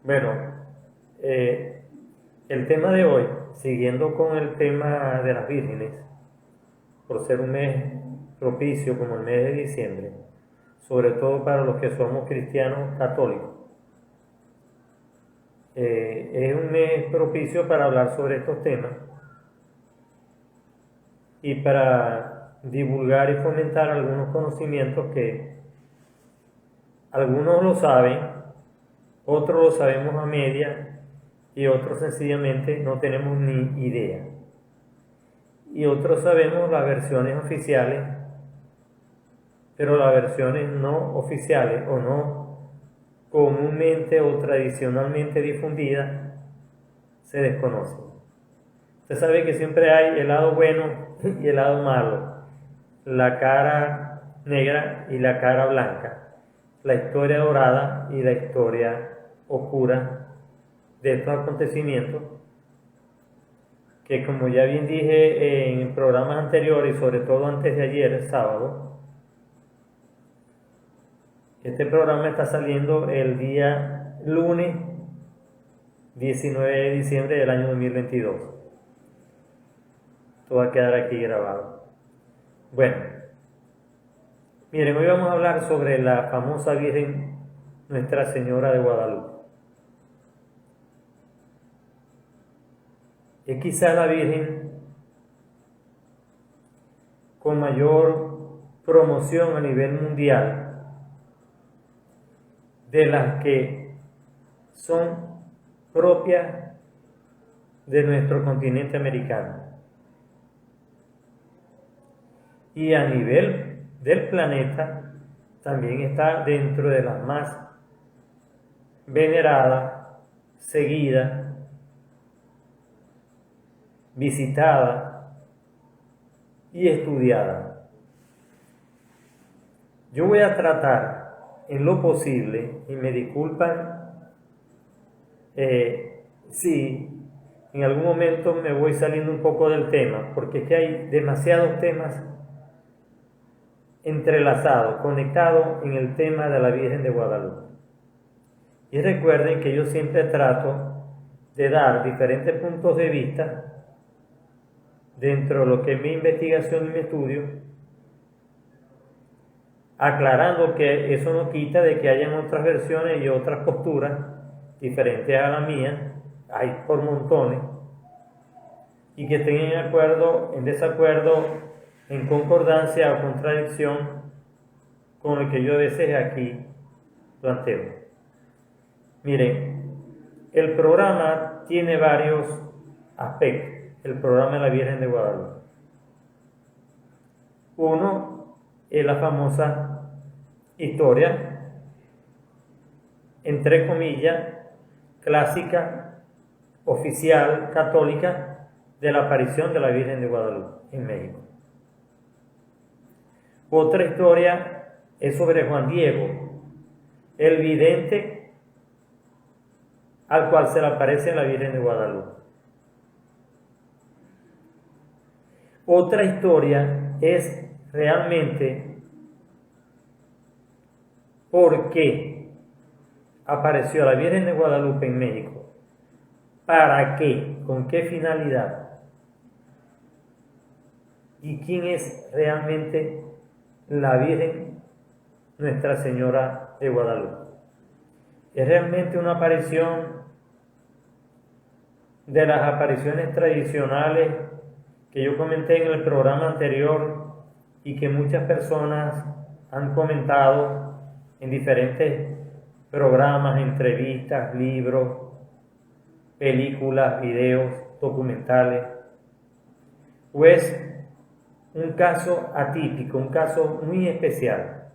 Bueno, el tema de hoy, siguiendo con el tema de las vírgenes, por ser un mes propicio como el mes de diciembre, sobre todo para los que somos cristianos católicos, es un mes propicio para hablar sobre estos temas y para divulgar y fomentar algunos conocimientos que algunos lo saben, otros lo sabemos a media y otros sencillamente no tenemos ni idea. Y otros sabemos las versiones oficiales, pero las versiones no oficiales o no comúnmente o tradicionalmente difundidas se desconocen. Usted sabe que siempre hay el lado bueno y el lado malo, la cara negra y la cara blanca, la historia dorada y la historia oscura de estos acontecimientos que, como ya bien dije en programas anteriores y sobre todo antes de ayer, sábado, este programa está saliendo el día lunes 19 de diciembre del año 2022. Esto va a quedar aquí grabado. Bueno, miren, hoy vamos a hablar sobre la famosa Virgen Nuestra Señora de Guadalupe. Es quizá la Virgen con mayor promoción a nivel mundial de las que son propias de nuestro continente americano. Y a nivel del planeta también está dentro de las más veneradas, seguidas, visitada y estudiada. Yo voy a tratar en lo posible, y me disculpan si en algún momento me voy saliendo un poco del tema, porque es que hay demasiados temas entrelazados, conectados en el tema de la Virgen de Guadalupe. Y recuerden que yo siempre trato de dar diferentes puntos de vista dentro de lo que es mi investigación y mi estudio, aclarando que eso no quita de que hayan otras versiones y otras posturas diferentes a la mía, hay por montones, y que estén en acuerdo, en desacuerdo, en concordancia o contradicción con lo que yo a veces aquí planteo. Miren, el programa tiene varios aspectos. El programa de la Virgen de Guadalupe. Uno es la famosa historia, entre comillas, clásica, oficial, católica, de la aparición de la Virgen de Guadalupe en México. Otra historia es sobre Juan Diego, el vidente al cual se le aparece la Virgen de Guadalupe. Otra historia es realmente por qué apareció la Virgen de Guadalupe en México. ¿Para qué? ¿Con qué finalidad? ¿Y quién es realmente la Virgen Nuestra Señora de Guadalupe? ¿Es realmente una aparición de las apariciones tradicionales que yo comenté en el programa anterior y que muchas personas han comentado en diferentes programas, entrevistas, libros, películas, videos, documentales? ¿O es un caso atípico, un caso muy especial?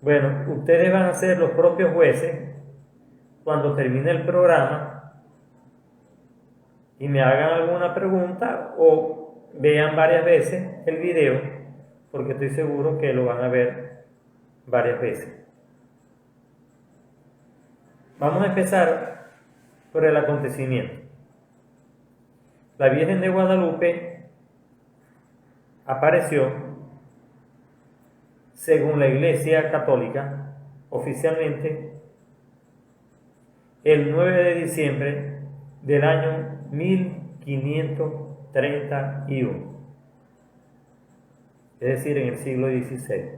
Bueno, ustedes van a ser los propios jueces cuando termine el programa y me hagan alguna pregunta o vean varias veces el video, porque estoy seguro que lo van a ver varias veces. Vamos a empezar por el acontecimiento. La Virgen de Guadalupe apareció, según la Iglesia Católica, oficialmente, el 9 de diciembre del año 1531, es decir, en el siglo XVI.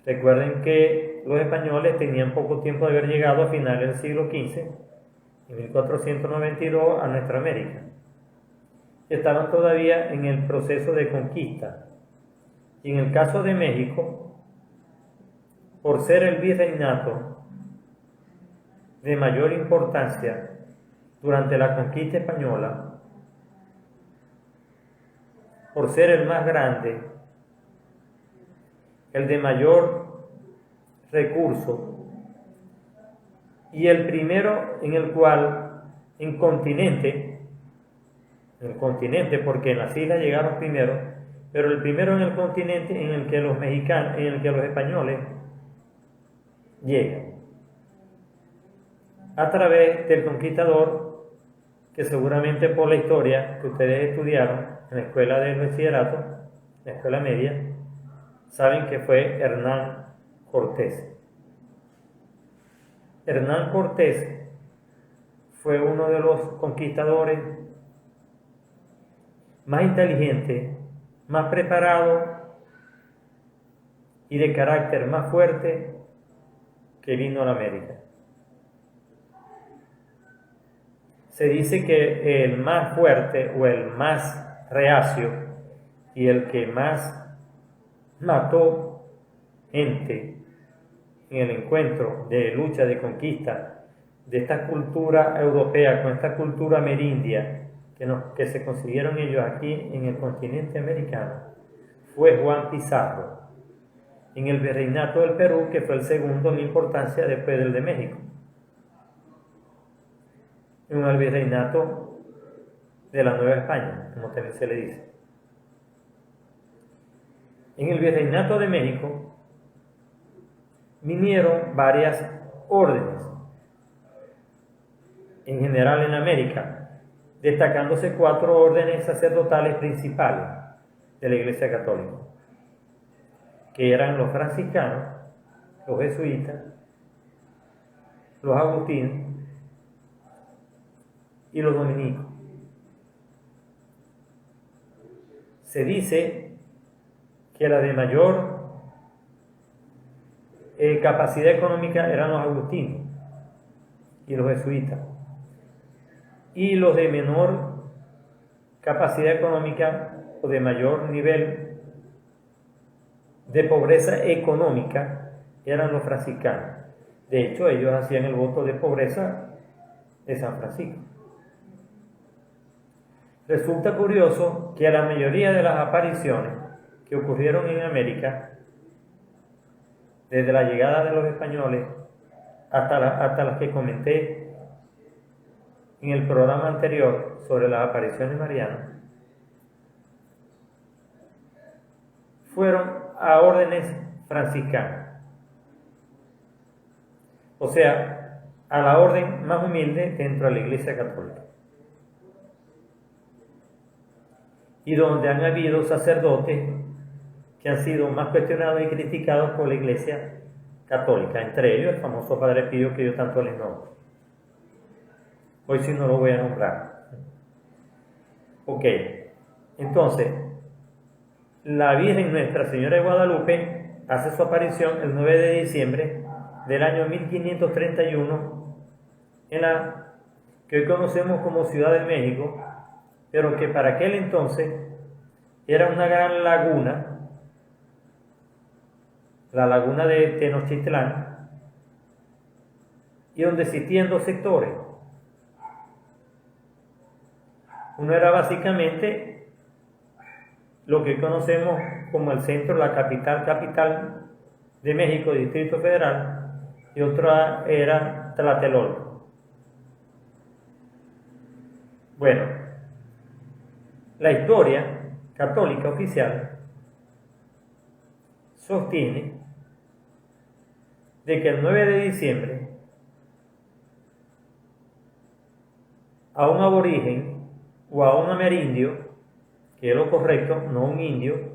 Recuerden que los españoles tenían poco tiempo de haber llegado a finales del siglo XV, en 1492, a nuestra América. Estaban todavía en el proceso de conquista. Y en el caso de México, por ser el virreinato de mayor importancia durante la conquista española, por ser el más grande, el de mayor recurso, y el primero en el cual, en el continente, porque en las islas llegaron primero, pero el primero en el continente en el que los mexicanos, en el que los españoles llegan, a través del conquistador, que seguramente por la historia que ustedes estudiaron en la escuela de bachillerato, la escuela media, saben que fue Hernán Cortés. Hernán Cortés fue uno de los conquistadores más inteligentes, más preparados y de carácter más fuerte que vino a la América. Se dice que el más fuerte o el más reacio y el que más mató gente en el encuentro de lucha, de conquista de esta cultura europea con esta cultura amerindia que se consiguieron ellos aquí en el continente americano, fue Juan Pizarro, en el virreinato del Perú, que fue el segundo en importancia después del de México. En el virreinato de la Nueva España, como también se le dice. En el virreinato de México vinieron varias órdenes, en general en América, destacándose 4 órdenes sacerdotales principales de la Iglesia Católica, que eran los franciscanos, los jesuitas, los agustinos y los dominicos. Se dice que la de mayor capacidad económica eran los agustinos y los jesuitas, y los de menor capacidad económica o de mayor nivel de pobreza económica eran los franciscanos. De hecho, ellos hacían el voto de pobreza de San Francisco. Resulta curioso que a la mayoría de las apariciones que ocurrieron en América, desde la llegada de los españoles hasta las que comenté en el programa anterior sobre las apariciones marianas, fueron a órdenes franciscanas, o sea, a la orden más humilde dentro de la Iglesia Católica, y donde han habido sacerdotes que han sido más cuestionados y criticados por la Iglesia Católica, entre ellos el famoso Padre Pío, que yo tanto les nombro. Hoy sí no lo voy a nombrar. Ok, entonces, la Virgen Nuestra Señora de Guadalupe hace su aparición el 9 de diciembre del año 1531 en la que hoy conocemos como Ciudad de México, pero que para aquel entonces era una gran laguna, la laguna de Tenochtitlán, y donde existían 2 sectores. Uno era básicamente lo que conocemos como el centro, la capital de México, Distrito Federal, y otra era Tlatelolco. Bueno, la historia católica oficial sostiene de que el 9 de diciembre a un aborigen o a un amerindio, que es lo correcto, no un indio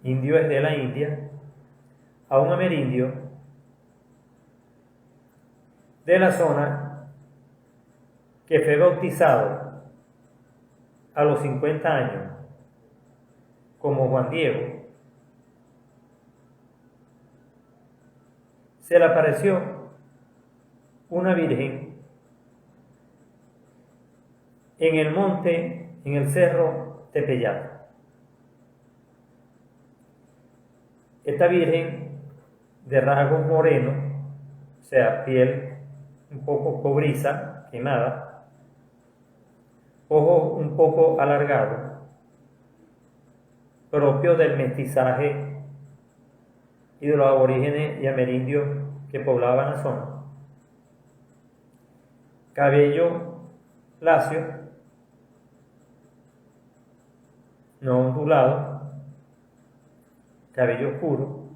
es de la India, a un amerindio de la zona que fue bautizado a los 50 años como Juan Diego, se le apareció una virgen en el monte, en el cerro Tepeyac. Esta virgen de rasgos morenos, o sea, piel un poco cobriza, quemada, ojos un poco alargados, propio del mestizaje y de los aborígenes y amerindios que poblaban la zona. Cabello lacio, no ondulado, cabello oscuro,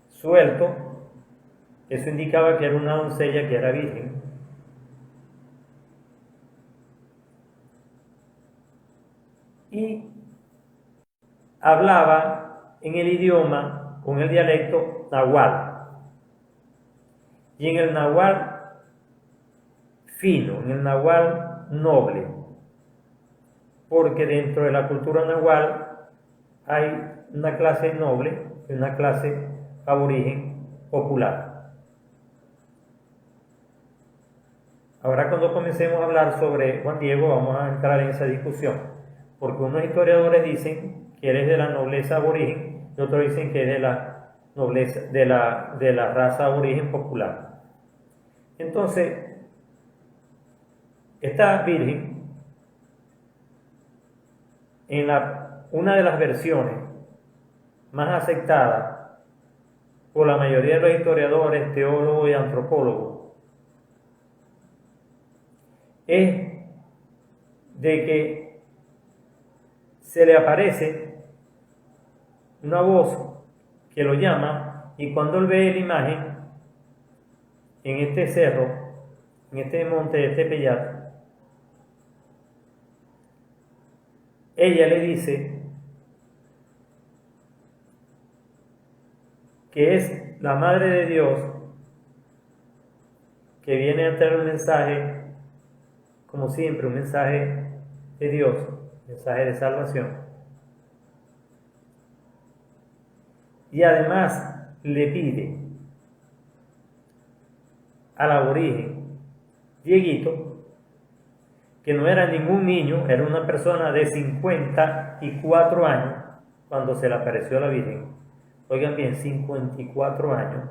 suelto, eso indicaba que era una doncella que era virgen. Y hablaba en el idioma, con el dialecto nahual. Y en el nahual fino, en el nahual noble. Porque dentro de la cultura nahual hay una clase noble y una clase aborigen popular. Ahora, cuando comencemos a hablar sobre Juan Diego, vamos a entrar en esa discusión, porque unos historiadores dicen que él es de la nobleza aborigen y otros dicen que es de la nobleza de la raza aborigen popular. Entonces, esta virgen, en una de las versiones más aceptadas por la mayoría de los historiadores, teólogos y antropólogos, es de que se le aparece una voz que lo llama, y cuando él ve la imagen en este cerro, en este monte de Tepeyac, ella le dice que es la Madre de Dios que viene a traer un mensaje, como siempre, un mensaje de Dios, un mensaje de salvación. Y además le pide al aborigen Dieguito, que no era ningún niño, era una persona de 54 años cuando se le apareció la Virgen. Oigan bien, 54 años.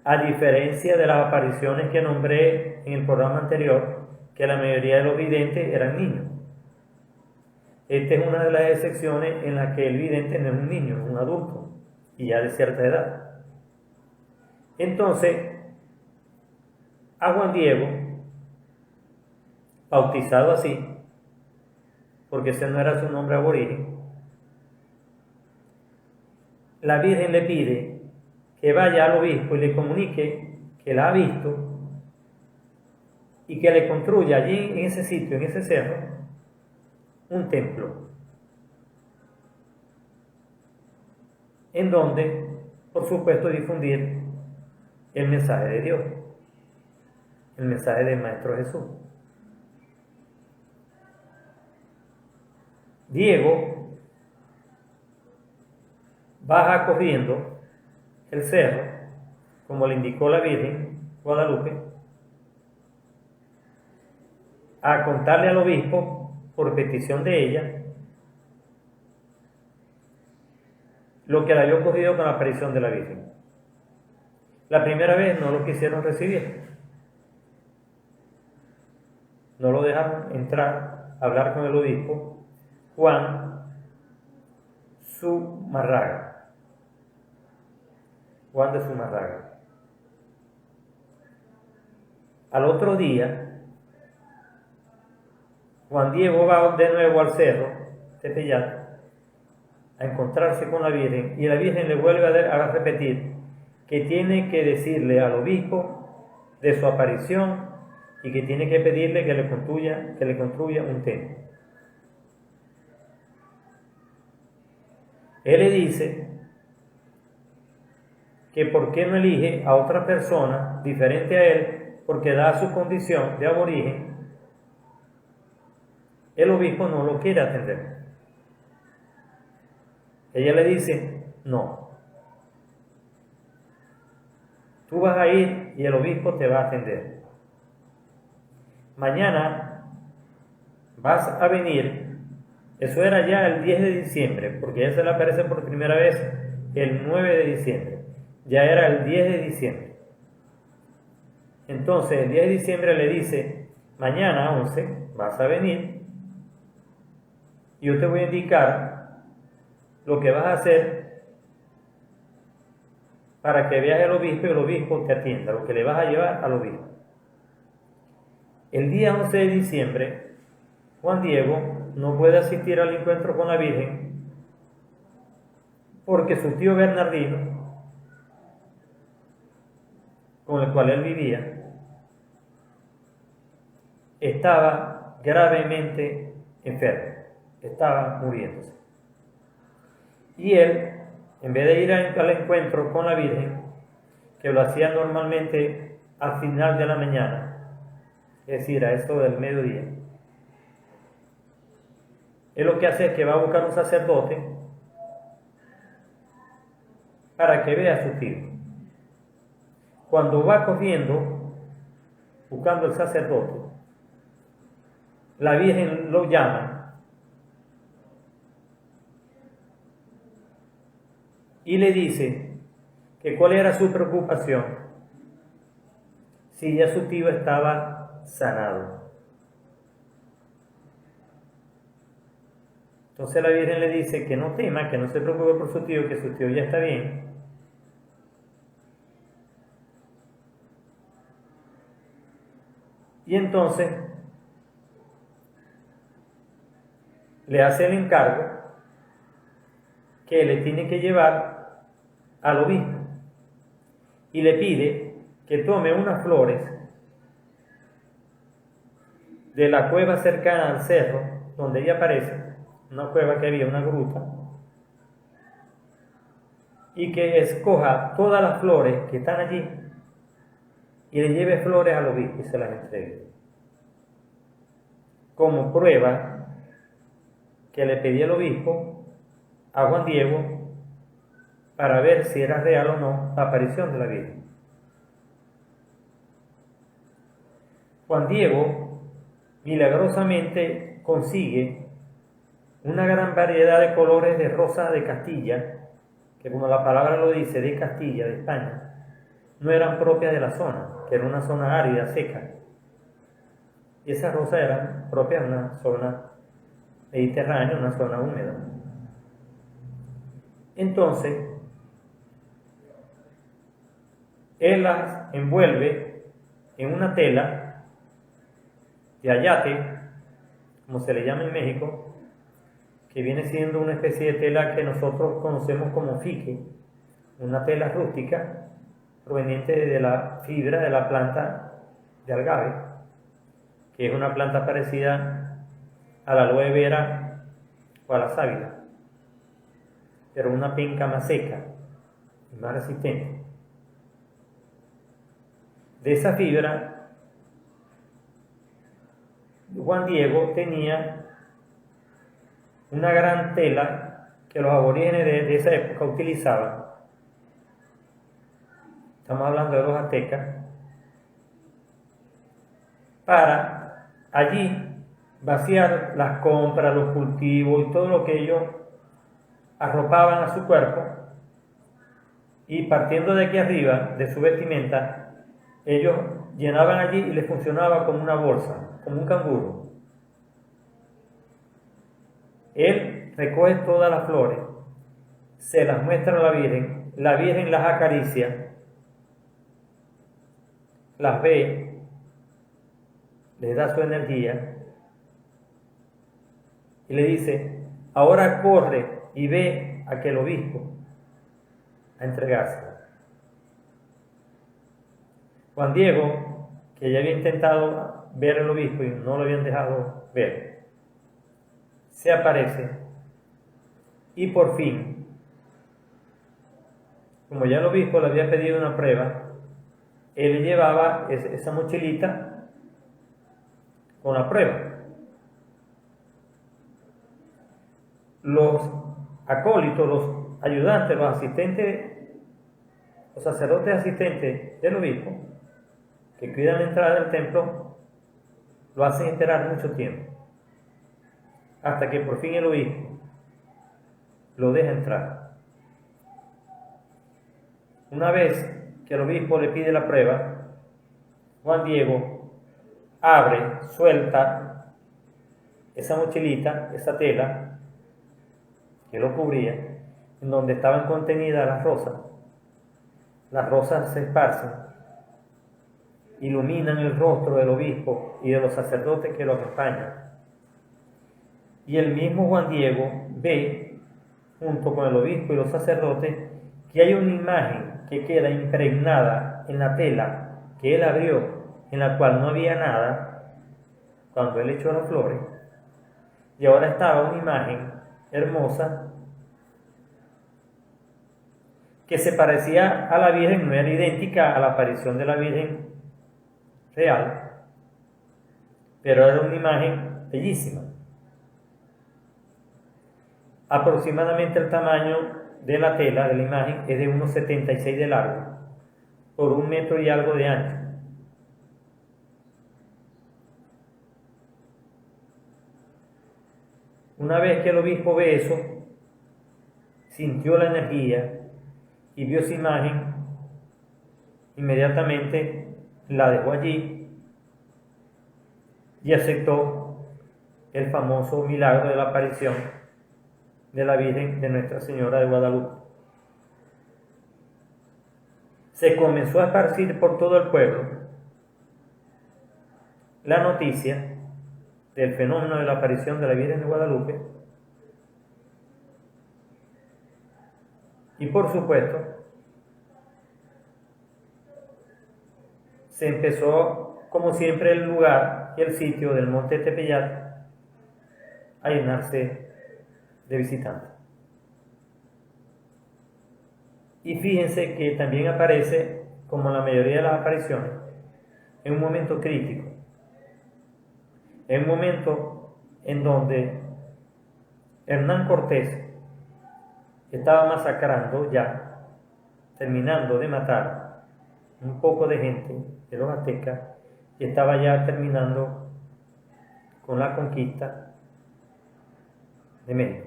A diferencia de las apariciones que nombré en el programa anterior, que la mayoría de los videntes eran niños. Esta es una de las excepciones en las que el vidente no es un niño, es un adulto, y ya de cierta edad. Entonces, a Juan Diego, bautizado así, porque ese no era su nombre aborigen, la Virgen le pide que vaya al obispo y le comunique que la ha visto y que le construya allí en ese sitio, en ese cerro, un templo en donde, por supuesto, difundir el mensaje de Dios, el mensaje del Maestro Jesús. Diego baja corriendo el cerro, como le indicó la Virgen Guadalupe, a contarle al obispo, por petición de ella, lo que le había ocurrido con la aparición de la Virgen. La primera vez no lo quisieron recibir, no lo dejaron entrar a hablar con el obispo Juan Zumarraga. Juan de Zumarraga. Al otro día, Juan Diego va de nuevo al cerro Tepeyac a encontrarse con la Virgen, y la Virgen le vuelve a repetir que tiene que decirle al obispo de su aparición y que tiene que pedirle que le construya un templo. Él le dice que por qué no elige a otra persona diferente a él, porque da su condición de aborigen, el obispo no lo quiere atender. Ella le dice, no, tú vas a ir y el obispo te va a atender. Mañana vas a venir, eso era ya el 10 de diciembre, porque ella se le aparece por primera vez el 9 de diciembre, ya era el 10 de diciembre. Entonces el 10 de diciembre le dice, mañana 11 vas a venir y yo te voy a indicar lo que vas a hacer para que veas al obispo y el obispo te atienda, lo que le vas a llevar al obispo. El día 11 de diciembre, Juan Diego no puede asistir al encuentro con la Virgen porque su tío Bernardino, con el cual él vivía, estaba gravemente enfermo, estaba muriéndose. Y él, en vez de ir al encuentro con la Virgen, que lo hacía normalmente al final de la mañana, es decir, a eso del mediodía, él lo que hace es que va a buscar un sacerdote para que vea a su tío. Cuando va corriendo, buscando el sacerdote, la Virgen lo llama y le dice que cuál era su preocupación si ya su tío estaba sanado. Entonces la Virgen le dice que no tema, que no se preocupe por su tío, que su tío ya está bien. Y entonces le hace el encargo que le tiene que llevar al obispo y le pide que tome unas flores de la cueva cercana al cerro donde ella aparece, una cueva que había, una gruta, y que escoja todas las flores que están allí y le lleve flores al obispo y se las entregue como prueba que le pedía el obispo a Juan Diego para ver si era real o no la aparición de la Virgen. Juan Diego milagrosamente consigue una gran variedad de colores de rosas de Castilla, que como la palabra lo dice, de Castilla, de España, no eran propias de la zona, que era una zona árida, seca. Y esas rosas eran propias de una zona mediterránea, una zona húmeda. Entonces, él las envuelve en una tela de ayate, como se le llama en México, que viene siendo una especie de tela que nosotros conocemos como fique, una tela rústica proveniente de la fibra de la planta de agave, que es una planta parecida a la aloe vera o a la sábila, pero una penca más seca y más resistente. De esa fibra, Juan Diego tenía una gran tela que los aborígenes de esa época utilizaban. Estamos hablando de los aztecas, para allí vaciar las compras, los cultivos y todo lo que ellos arropaban a su cuerpo, y partiendo de aquí arriba, de su vestimenta, ellos llenaban allí y les funcionaba como una bolsa, como un canguro. Él recoge todas las flores, se las muestra a la Virgen las acaricia, las ve, les da su energía y le dice, ahora corre y ve a aquel obispo a entregársela. Juan Diego, que ya había intentado ver al obispo y no lo habían dejado ver, se aparece y por fin como ya el obispo le había pedido una prueba, él le llevaba esa mochilita con la prueba. Los acólitos, los ayudantes, los asistentes, los sacerdotes asistentes del obispo, que cuidan la entrada del templo, lo hacen esperar mucho tiempo, hasta que por fin el obispo lo deja entrar. Una vez que el obispo le pide la prueba, Juan Diego abre, suelta esa mochilita, esa tela que lo cubría, en donde estaban contenidas las rosas. Las rosas se esparcen, iluminan el rostro del obispo y de los sacerdotes que lo acompañan. Y el mismo Juan Diego ve, junto con el obispo y los sacerdotes, que hay una imagen que queda impregnada en la tela que él abrió, en la cual no había nada cuando él echó las flores, y ahora estaba una imagen hermosa que se parecía a la Virgen, no era idéntica a la aparición de la Virgen real, pero era una imagen bellísima. Aproximadamente el tamaño de la tela de la imagen es de 1,76 de largo por 1 metro y algo de ancho. Una vez que el obispo ve eso, sintió la energía y vio esa imagen, inmediatamente la dejó allí y aceptó el famoso milagro de la aparición de la Virgen de Nuestra Señora de Guadalupe. Se comenzó a esparcir por todo el pueblo la noticia del fenómeno de la aparición de la Virgen de Guadalupe, y por supuesto se empezó, como siempre, el lugar y el sitio del Monte Tepeyac a llenarse de visitantes. Y fíjense que también aparece, como la mayoría de las apariciones, en un momento crítico, en un momento en donde Hernán Cortés estaba masacrando ya, terminando de matar un poco de gente de los aztecas, y estaba ya terminando con la conquista de México.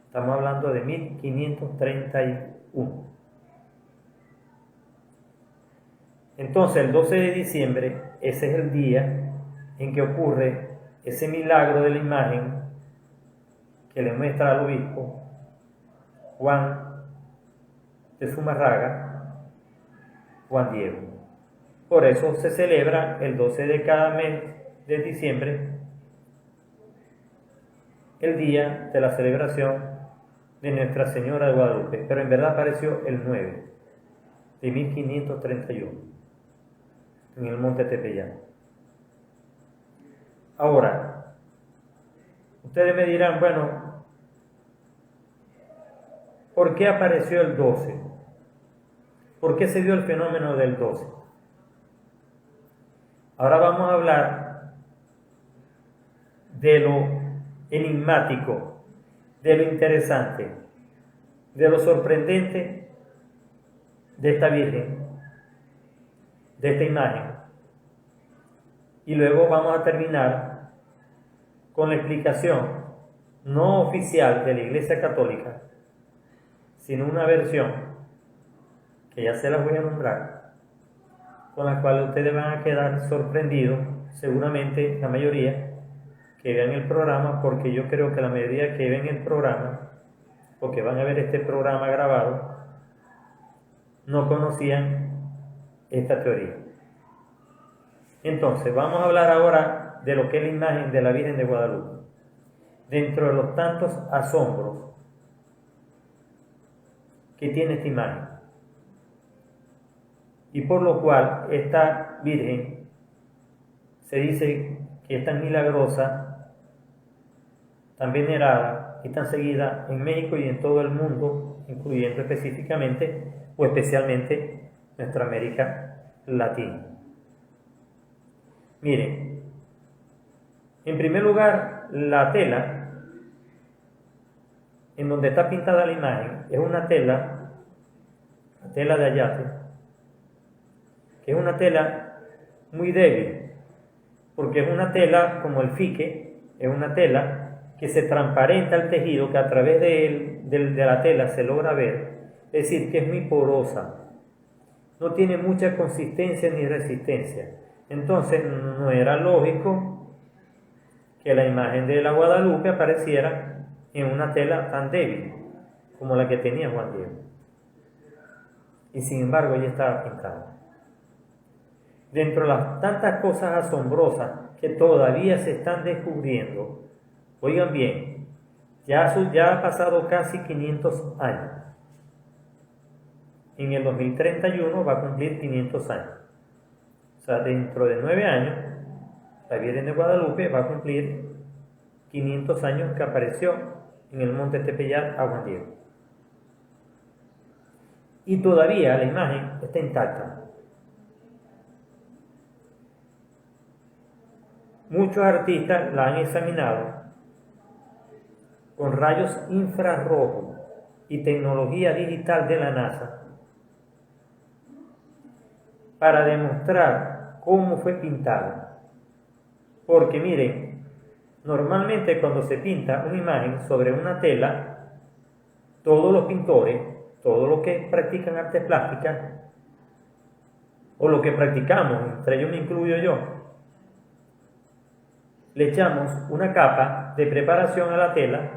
Estamos hablando de 1531. Entonces, el 12 de diciembre, ese es el día en que ocurre ese milagro de la imagen que le muestra al obispo Juan de Zumárraga, Juan Diego. Por eso se celebra el 12 de cada mes de diciembre, el día de la celebración de Nuestra Señora de Guadalupe, pero en verdad apareció el 9 de 1531 en el Monte Tepeyac. Ahora, ustedes me dirán, bueno, ¿por qué apareció el 12? ¿Por qué se dio el fenómeno del 12? Ahora vamos a hablar de lo enigmático, de lo interesante, de lo sorprendente de esta Virgen, de esta imagen. Y luego vamos a terminar con la explicación no oficial de la Iglesia Católica, sino una versión que ya se las voy a nombrar, con la cual ustedes van a quedar sorprendidos, seguramente la mayoría que vean el programa, porque yo creo que la mayoría que ven el programa, o que van a ver este programa grabado, no conocían esta teoría. Entonces, vamos a hablar ahora de lo que es la imagen de la Virgen de Guadalupe. Dentro de los tantos asombros que tiene esta imagen, y por lo cual esta Virgen se dice que es tan milagrosa, tan venerada y tan seguida en México y en todo el mundo incluyendo específicamente o especialmente nuestra América Latina. Miren, en primer lugar, la tela en donde está pintada la imagen es una tela, la tela de ayate, que es una tela muy débil, porque es una tela como el fique, es una tela que se transparenta el tejido, que a través de la tela se logra ver, es decir, que es muy porosa, no tiene mucha consistencia ni resistencia. Entonces no era lógico que la imagen de la Guadalupe apareciera en una tela tan débil como la que tenía Juan Diego. Y sin embargo ella estaba pintada. Dentro de las tantas cosas asombrosas que todavía se están descubriendo, oigan bien, ya ha pasado casi 500 años. En el 2031 va a cumplir 500 años. O sea, dentro de 9 años, la Virgen de Guadalupe va a cumplir 500 años que apareció en el monte Tepeyac a Juan Diego. Y todavía la imagen está intacta. Muchos artistas la han examinado con rayos infrarrojos y tecnología digital de la NASA para demostrar cómo fue pintada. Porque miren, normalmente cuando se pinta una imagen sobre una tela, todos los pintores, todos los que practican artes plásticas, o lo que practicamos, entre ellos me incluyo yo, le echamos una capa de preparación a la tela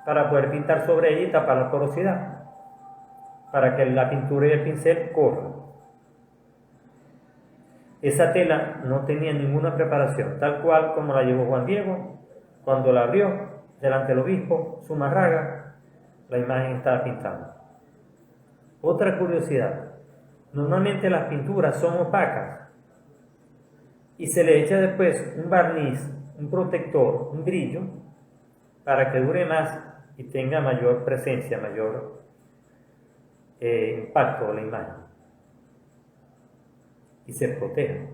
para poder pintar sobre ella y tapar la porosidad, para que la pintura y el pincel corran. Esa tela no tenía ninguna preparación, tal cual como la llevó Juan Diego cuando la abrió delante del obispo Zumarraga, la imagen estaba pintada. Otra curiosidad, normalmente las pinturas son opacas y se le echa después un barniz, un protector, un brillo, para que dure más y tenga mayor presencia, mayor impacto la imagen y se proteja.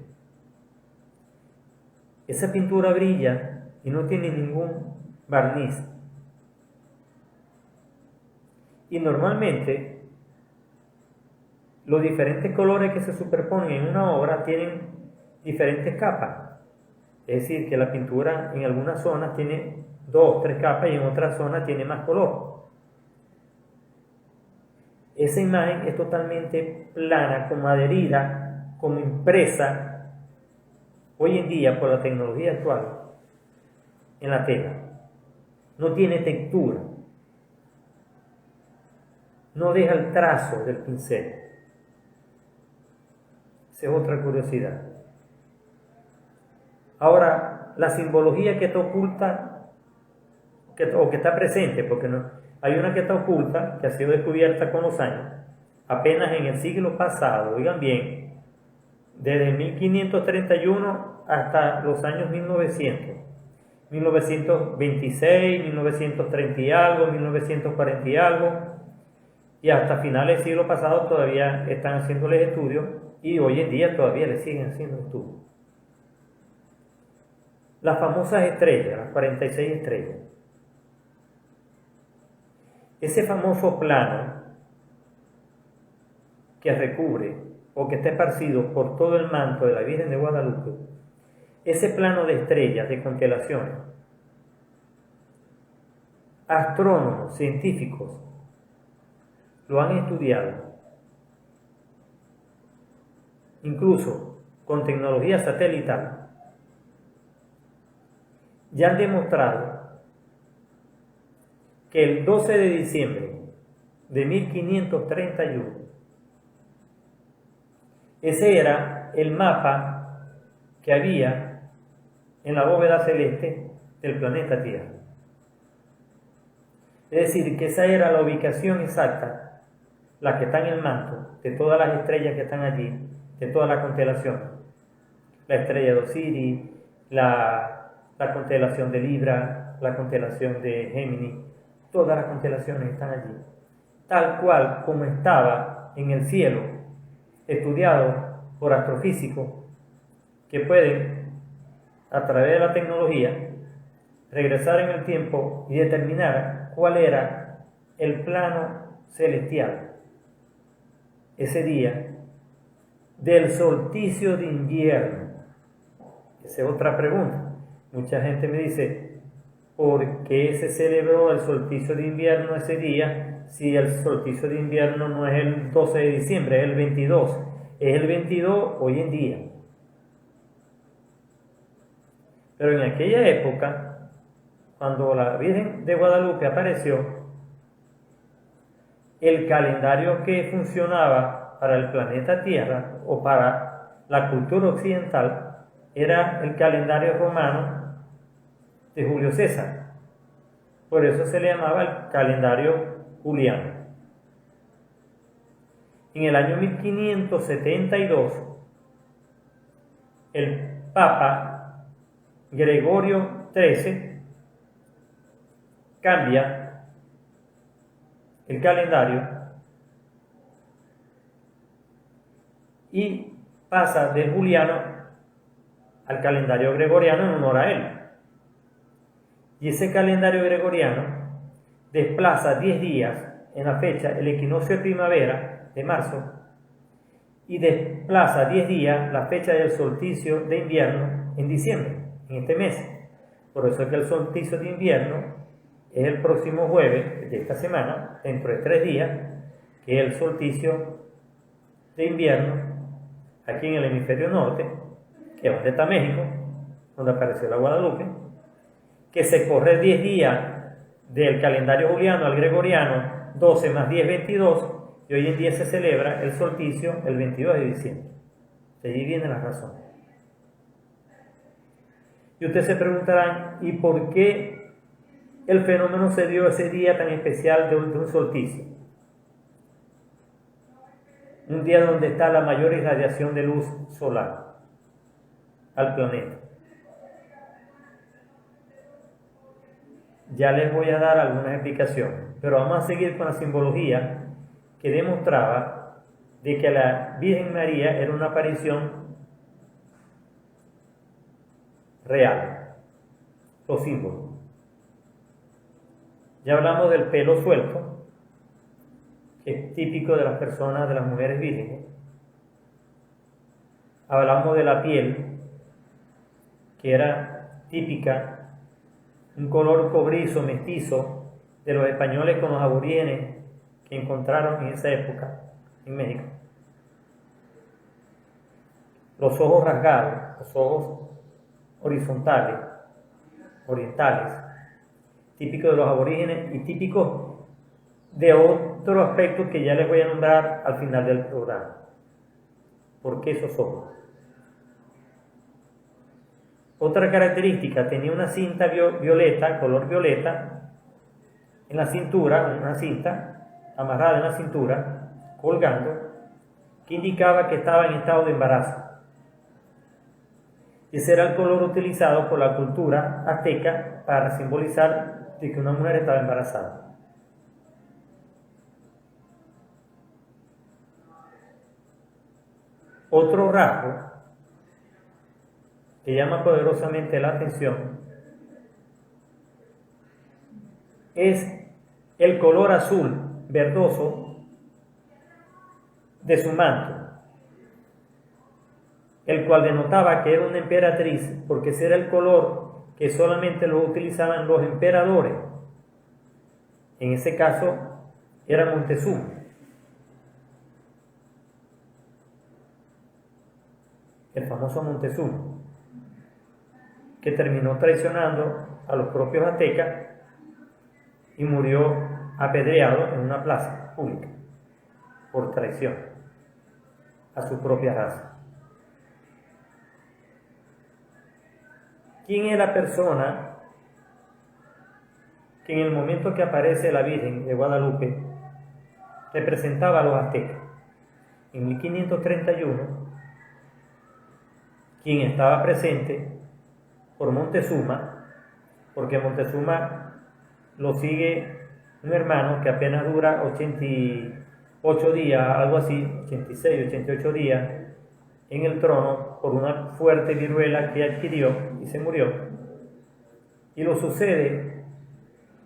Esa pintura brilla y no tiene ningún barniz. Y normalmente los diferentes colores que se superponen en una obra tienen diferentes capas. Es decir, que la pintura en algunas zonas tiene 2, 3 capas y en otras zonas tiene más color. Esa imagen es totalmente plana, como adherida, como impresa hoy en día por la tecnología actual en la tela. No tiene textura, no deja el trazo del pincel. Esa es otra curiosidad. Ahora, la simbología que está oculta, o que está presente, porque no, hay una que está oculta, que ha sido descubierta con los años, apenas en el siglo pasado, oigan bien, desde 1531 hasta los años 1900, 1926, 1930 y algo, 1940 y algo, y hasta finales del siglo pasado todavía están haciéndoles estudios, y hoy en día todavía les siguen haciendo estudios. Las famosas estrellas, las 46 estrellas. Ese famoso plano que recubre o que está esparcido por todo el manto de la Virgen de Guadalupe, ese plano de estrellas, de constelaciones, astrónomos, científicos, lo han estudiado, incluso con tecnología satelital. Ya han demostrado que el 12 de diciembre de 1531, ese era el mapa que había en la bóveda celeste del planeta Tierra. Es decir, que esa era la ubicación exacta, la que está en el manto, de todas las estrellas que están allí, de todas las constelaciones. La estrella de Osiris, la constelación de Libra, la constelación de Géminis, todas las constelaciones están allí. tal cual como estaba en el cielo, estudiado por astrofísicos que pueden, a través de la tecnología, regresar en el tiempo y determinar cuál era el plano celestial ese día del solsticio de invierno. Esa es otra pregunta. Mucha gente me dice, ¿por qué se celebró el solsticio de invierno ese día si el solsticio de invierno no es el 12 de diciembre, es el 22? Es el 22 hoy en día. Pero en aquella época, cuando la Virgen de Guadalupe apareció, el calendario que funcionaba para el planeta Tierra o para la cultura occidental era el calendario romano de Julio César. Por eso se le llamaba el calendario juliano. En el año 1572, el Papa Gregorio XIII cambia el calendario y pasa del juliano al calendario gregoriano en honor a él. Y ese calendario gregoriano desplaza 10 días en la fecha, el equinoccio de primavera de marzo, y desplaza 10 días la fecha del solsticio de invierno en diciembre, en este mes. Por eso es que el solsticio de invierno es el próximo jueves de esta semana, dentro de 3 días, que es el solsticio de invierno aquí en el hemisferio norte, que es donde está México, donde apareció la Guadalupe, que se corre 10 días del calendario juliano al gregoriano, 12 más 10, 22, y hoy en día se celebra el solsticio el 22 de diciembre. De allí viene la razón. Y ustedes se preguntarán, ¿y por qué el fenómeno se dio ese día tan especial de un solsticio? Un día donde está la mayor irradiación de luz solar al planeta. Ya les voy a dar algunas explicaciones, pero vamos a seguir con la simbología que demostraba de que la Virgen María era una aparición real, los símbolos. Ya hablamos del pelo suelto, que es típico de las personas, de las mujeres vírgenes. Hablamos de la piel, que era típica, un color cobrizo, mestizo, de los españoles con los aborígenes que encontraron en esa época en México. Los ojos rasgados, los ojos horizontales, orientales, típicos de los aborígenes y típicos de otro aspecto que ya les voy a nombrar al final del programa. ¿Por qué esos ojos? Otra característica, tenía una cinta violeta, color violeta, en la cintura, una cinta amarrada en la cintura, colgando, que indicaba que estaba en estado de embarazo. Ese era el color utilizado por la cultura azteca para simbolizar de que una mujer estaba embarazada. Otro rasgo que llama poderosamente la atención es el color azul verdoso de su manto, el cual denotaba que era una emperatriz, porque ese era el color que solamente lo utilizaban los emperadores. En ese caso era Montezuma. El famoso Montezuma, que terminó traicionando a los propios aztecas y murió apedreado en una plaza pública por traición a su propia raza. ¿Quién es la persona que en el momento que aparece la Virgen de Guadalupe representaba a los aztecas? En 1531, quien estaba presente por Montezuma, porque Montezuma lo sigue un hermano que apenas dura 88 días, algo así, 86, 88 días en el trono por una fuerte viruela que adquirió y se murió. Y lo sucede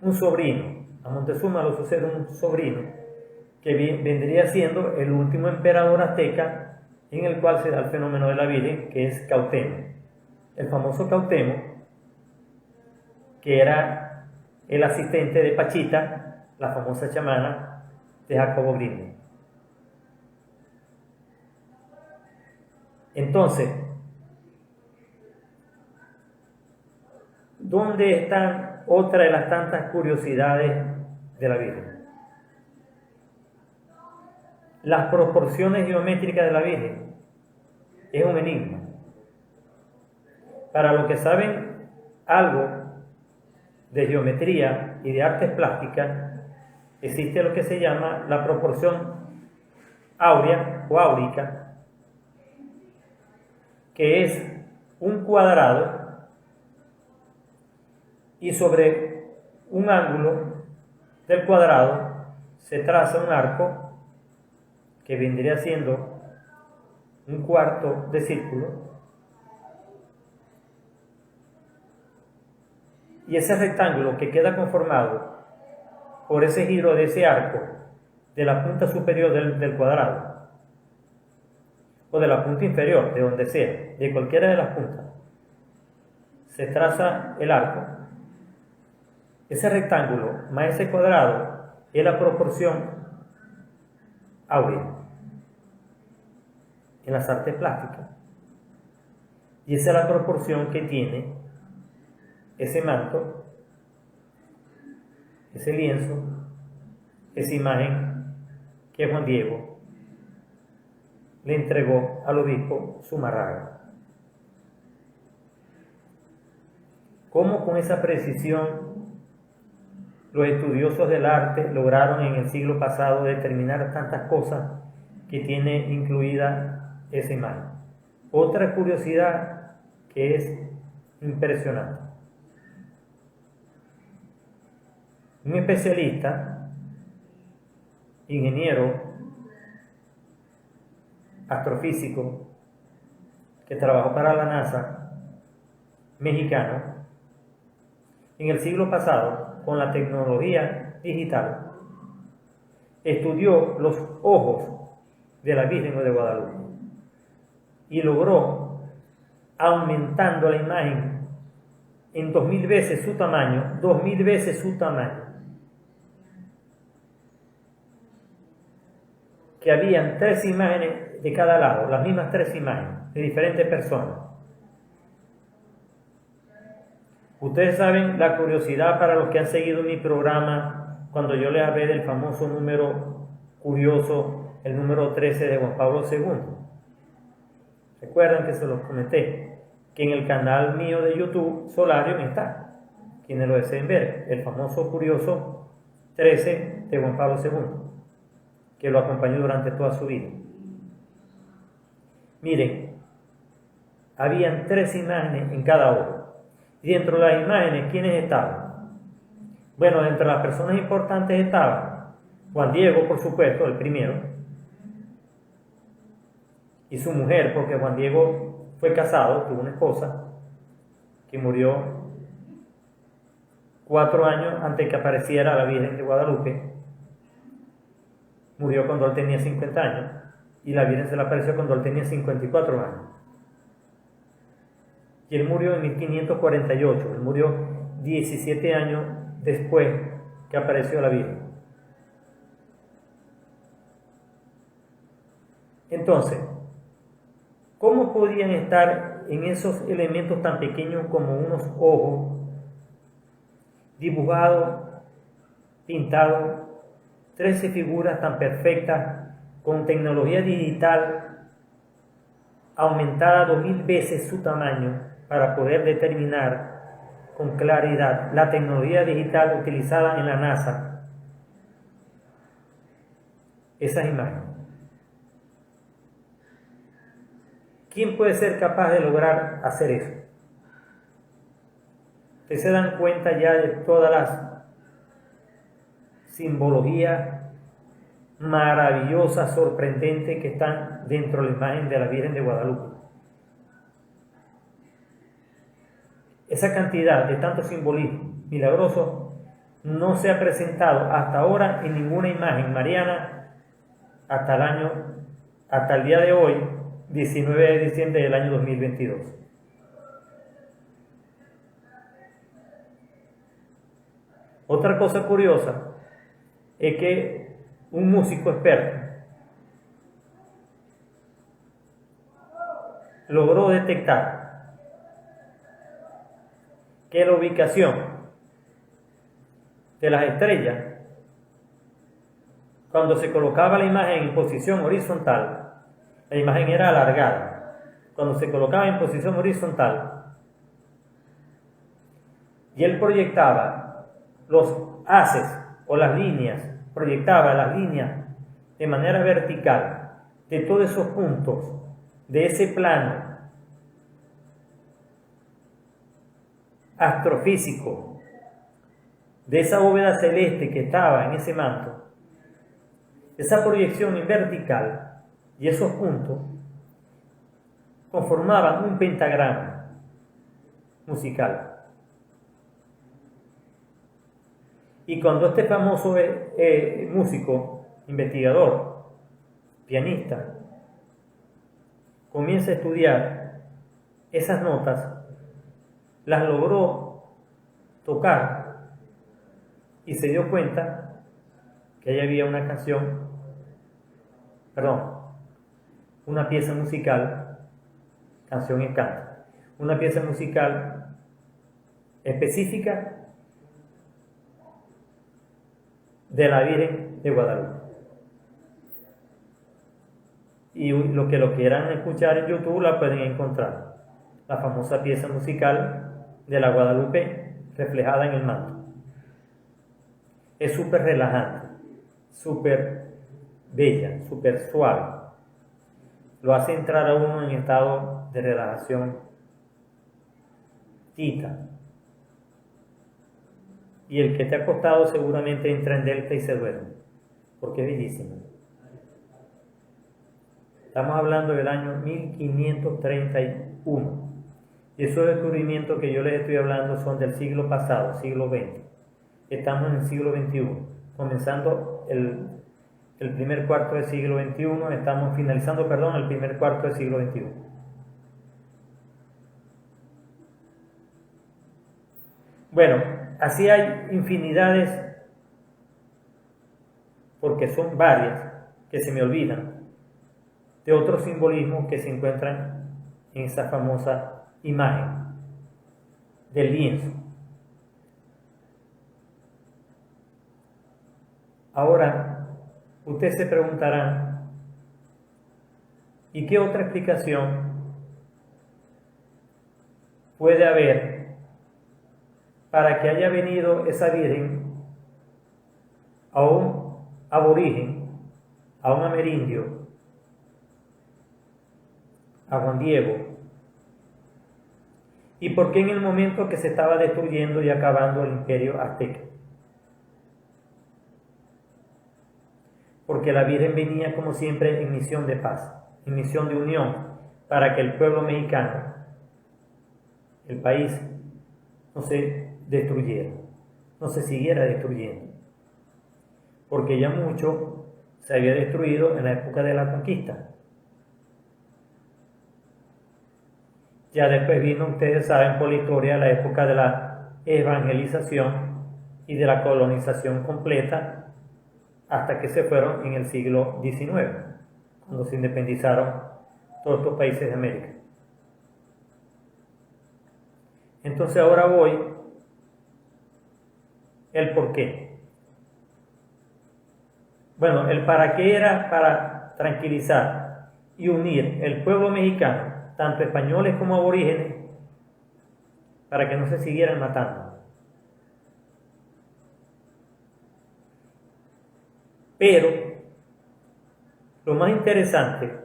un sobrino, a Montezuma lo sucede un sobrino, que vendría siendo el último emperador azteca en el cual se da el fenómeno de la Virgen, que es Cuauhtémoc. El famoso Cuauhtémoc, que era el asistente de Pachita, la famosa chamana de Jacobo Grindel. Entonces, ¿dónde están otra de las tantas curiosidades de la Virgen? Las proporciones geométricas de la Virgen es un enigma. Para los que saben algo de geometría y de artes plásticas, existe lo que se llama la proporción áurea o áurica, que es un cuadrado y sobre un ángulo del cuadrado se traza un arco que vendría siendo un cuarto de círculo, y ese rectángulo que queda conformado por ese giro de ese arco de la punta superior del cuadrado o de la punta inferior, de donde sea, de cualquiera de las puntas, se traza el arco. Ese rectángulo más ese cuadrado es la proporción áurea en las artes plásticas, y esa es la proporción que tiene ese manto, ese lienzo, esa imagen que Juan Diego le entregó al obispo Zumárraga. ¿Cómo con esa precisión los estudiosos del arte lograron en el siglo pasado determinar tantas cosas que tiene incluida esa imagen? Otra curiosidad que es impresionante. Un especialista, ingeniero, astrofísico, que trabajó para la NASA, mexicano, en el siglo pasado, con la tecnología digital, estudió los ojos de la Virgen de Guadalupe y logró, aumentando la imagen en 2000 veces su tamaño, 2000 veces su tamaño, que habían 3 imágenes de cada lado, las mismas 3 imágenes de diferentes personas. Ustedes saben la curiosidad para los que han seguido mi programa, cuando yo les hablé del famoso número curioso, el número 13 de Juan Pablo II. Recuerdan que se los comenté, que en el canal mío de YouTube, Solarium, está, quienes lo deseen ver, el famoso curioso 13 de Juan Pablo II, que lo acompañó durante toda su vida. Miren, habían 3 imágenes en cada ojo. Y dentro de las imágenes, ¿quiénes estaban? Bueno, entre las personas importantes estaban Juan Diego, por supuesto, el primero, y su mujer, porque Juan Diego fue casado, tuvo una esposa que murió 4 años antes que apareciera la Virgen de Guadalupe. Murió cuando él tenía 50 años y la Virgen se le apareció cuando él tenía 54 años. Y él murió en 1548, él murió 17 años después que apareció la Virgen. Entonces, ¿cómo podían estar en esos elementos tan pequeños como unos ojos, dibujados, pintados, 13 figuras tan perfectas, con tecnología digital aumentada 2000 veces su tamaño, para poder determinar con claridad la tecnología digital utilizada en la NASA, esas imágenes? ¿Quién puede ser capaz de lograr hacer eso? Ustedes se dan cuenta ya de todas las simbología maravillosa, sorprendente que están dentro de la imagen de la Virgen de Guadalupe. Esa cantidad de tanto simbolismo milagroso no se ha presentado hasta ahora en ninguna imagen mariana hasta el día de hoy, 19 de diciembre del año 2022. Otra cosa curiosa es que un músico experto logró detectar que la ubicación de las estrellas, cuando se colocaba la imagen en posición horizontal, la imagen era alargada. Cuando se colocaba en posición horizontal y él proyectaba los haces o las líneas, proyectaba las líneas de manera vertical de todos esos puntos de ese plano astrofísico, de esa bóveda celeste que estaba en ese manto, esa proyección en vertical y esos puntos conformaban un pentagrama musical. Y cuando este famoso músico, investigador, pianista, comienza a estudiar esas notas, las logró tocar y se dio cuenta que ahí había una pieza musical, canción y canto, una pieza musical específica de la Virgen de Guadalupe. Y los que lo quieran escuchar en YouTube la pueden encontrar, la famosa pieza musical de la Guadalupe reflejada en el manto. Es súper relajante, súper bella, súper suave. Lo hace entrar a uno en estado de relajación quita. Y el que esté acostado seguramente entra en delta y se duerme, porque es bellísimo. Estamos hablando del año 1531. Y esos descubrimientos que yo les estoy hablando son del siglo pasado, siglo XX. Estamos en el siglo XXI, comenzando el primer cuarto del siglo XXI, estamos finalizando, el primer cuarto del siglo XXI. Bueno, así hay infinidades, porque son varias, que se me olvidan, de otros simbolismos que se encuentran en esa famosa imagen del lienzo. Ahora, ustedes se preguntarán, ¿y qué otra explicación puede haber para que haya venido esa Virgen a un aborigen, a un amerindio, a Juan Diego? ¿Y por qué en el momento que se estaba destruyendo y acabando el imperio azteca? Porque la Virgen venía como siempre en misión de paz, en misión de unión, para que el pueblo mexicano, el país, no se destruyera, no se siguiera destruyendo. Porque ya mucho se había destruido en la época de la conquista. Ya después vino, ustedes saben por la historia, la época de la evangelización y de la colonización completa, hasta que se fueron en el siglo XIX, cuando se independizaron todos estos países de América. Entonces ahora voy el por qué. Bueno, el para qué era para tranquilizar y unir el pueblo mexicano, tanto españoles como aborígenes, para que no se siguieran matando. Pero lo más interesante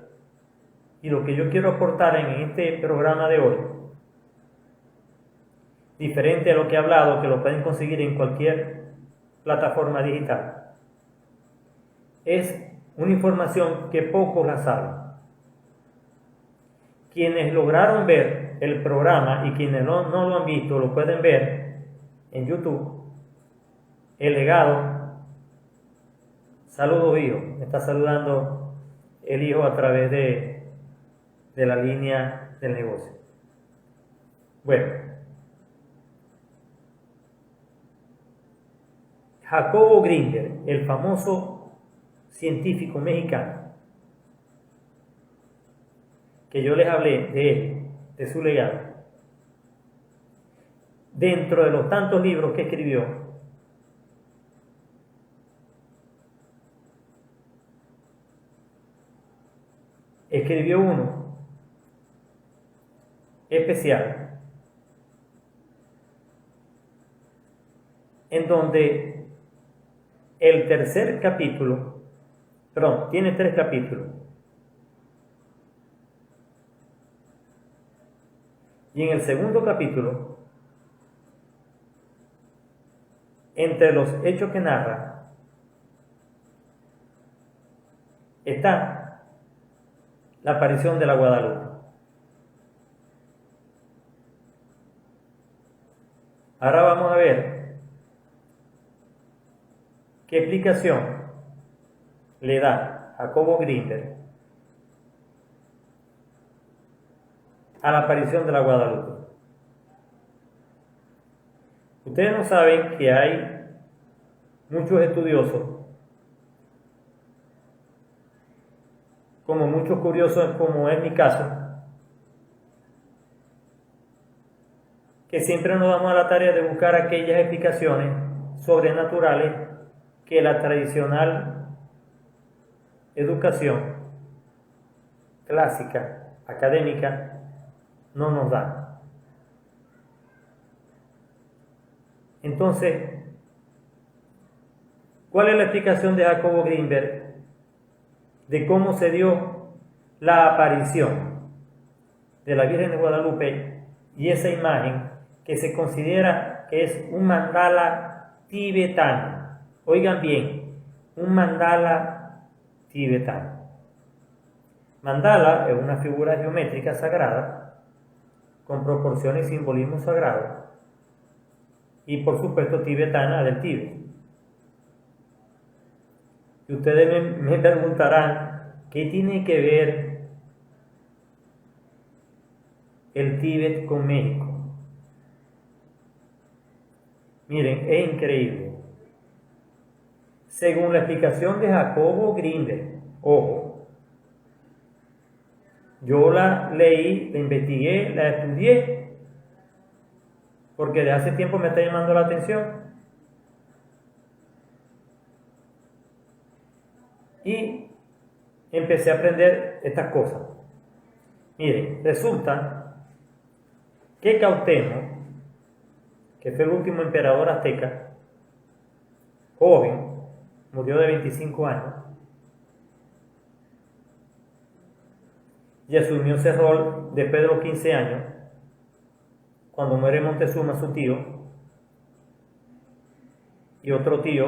y lo que yo quiero aportar en este programa de hoy, diferente a lo que he hablado, que lo pueden conseguir en cualquier plataforma digital. Es una información que pocos la saben. Quienes lograron ver el programa y quienes no lo han visto lo pueden ver en YouTube. El legado. Saludos, hijo. Me está saludando el hijo a través de la línea del negocio. Bueno, Jacobo Grinberg, el famoso científico mexicano, que yo les hablé de él, de su legado, dentro de los tantos libros que escribió uno especial en donde el tercer capítulo, perdón, tiene 3 capítulos, y en el segundo capítulo, entre los hechos que narra, está la aparición de la Guadalupe. Ahora vamos a ver qué explicación le da Jacobo Grinberg a la aparición de la Guadalupe. Ustedes no saben que hay muchos estudiosos, como muchos curiosos, como es mi caso, que siempre nos damos a la tarea de buscar aquellas explicaciones sobrenaturales que la tradicional educación clásica, académica, no nos da. Entonces, ¿cuál es la explicación de Jacobo Grinberg de cómo se dio la aparición de la Virgen de Guadalupe y esa imagen que se considera que es un mandala tibetano? Oigan bien, un mandala tibetano. Mandala es una figura geométrica sagrada con proporciones y simbolismo sagrado, y por supuesto tibetana del Tíbet. Y ustedes me preguntarán, ¿qué tiene que ver el Tíbet con México? Miren, es increíble. Según la explicación de Jacobo Grinberg, ojo, yo la leí, la investigué, la estudié, porque de hace tiempo me está llamando la atención. Y empecé a aprender estas cosas. Miren, resulta que Cuauhtémoc, que fue el último emperador azteca, joven, murió de 25 años, y asumió ese rol después de los 15 años, cuando muere Montezuma, su tío, y otro tío,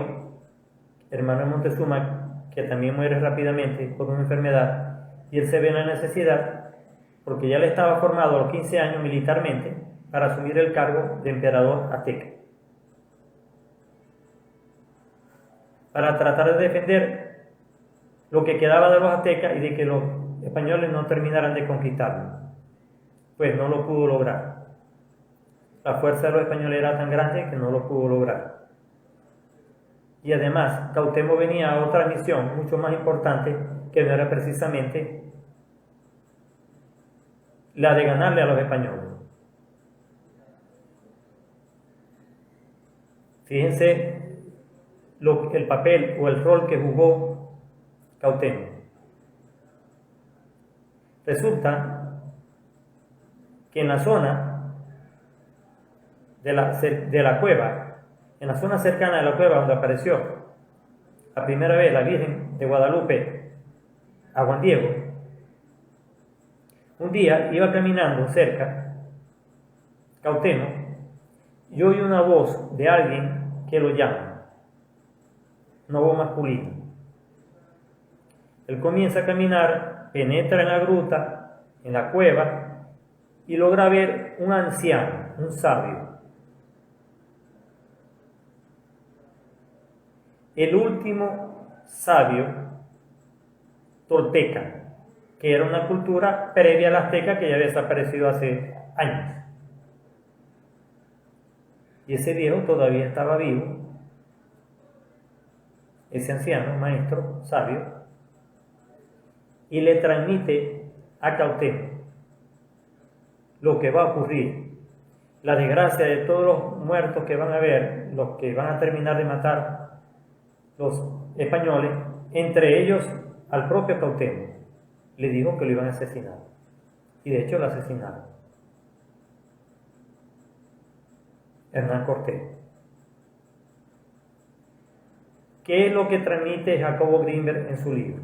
hermano de Montezuma, que también muere rápidamente por una enfermedad, y él se ve en la necesidad, porque ya le estaba formado a los 15 años militarmente, para asumir el cargo de emperador azteca, para tratar de defender lo que quedaba de los aztecas y de que los españoles no terminaran de conquistarlo. Pues no lo pudo lograr. La fuerza de los españoles era tan grande que no lo pudo lograr. Y además, Cuauhtémoc venía a otra misión mucho más importante, que no era precisamente la de ganarle a los españoles. Fíjense el papel o el rol que jugó Cuauhtémoc. Resulta que en la zona de la cueva, en la zona cercana de la cueva donde apareció la primera vez la Virgen de Guadalupe a Juan Diego, un día iba caminando cerca Cuauhtémoc y oye una voz de alguien que lo llama. novo masculino. Él comienza a caminar, penetra en la gruta, en la cueva, y logra ver un anciano, un sabio. El último sabio tolteca, que era una cultura previa a la azteca que ya había desaparecido hace años. Y ese viejo todavía estaba vivo, ese anciano, maestro, sabio, y le transmite a Cuauhtémoc lo que va a ocurrir, la desgracia de todos los muertos que van a haber, los que van a terminar de matar los españoles, entre ellos al propio Cuauhtémoc. Le dijo que lo iban a asesinar, y de hecho lo asesinaron. Hernán Cortés. ¿Qué es lo que transmite Jacobo Grinberg en su libro?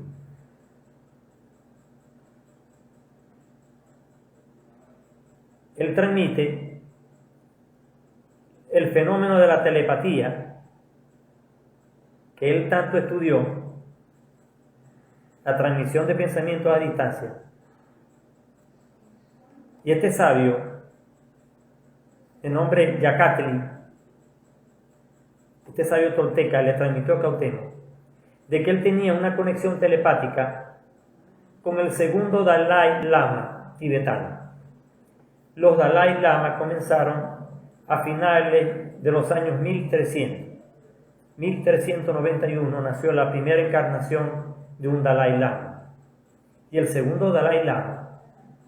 Él transmite el fenómeno de la telepatía que él tanto estudió, la transmisión de pensamientos a distancia. Y este sabio, de nombre Yacatli, este sabio tolteca, le transmitió a Cuauhtémoc de que él tenía una conexión telepática con el segundo Dalai Lama tibetano. Los Dalai Lama comenzaron a finales de los años 1300. 1391 nació la primera encarnación de un Dalai Lama. Y el segundo Dalai Lama,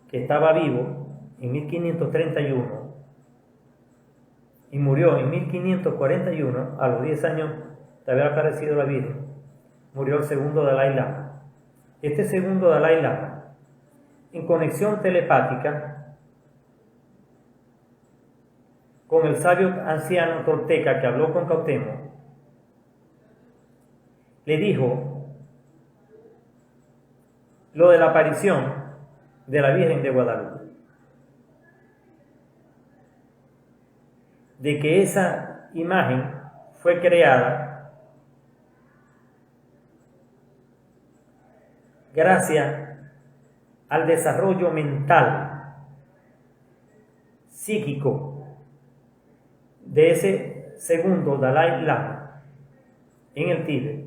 que estaba vivo en 1531 y murió en 1541, a los 10 años de haber aparecido la Virgen, murió el segundo Dalai Lama. Este segundo Dalai Lama, en conexión telepática con el sabio anciano tolteca que habló con Cuauhtémoc, le dijo lo de la aparición de la Virgen de Guadalupe, de que esa imagen fue creada gracias al desarrollo mental, psíquico, de ese segundo Dalai Lama en el Tíbet.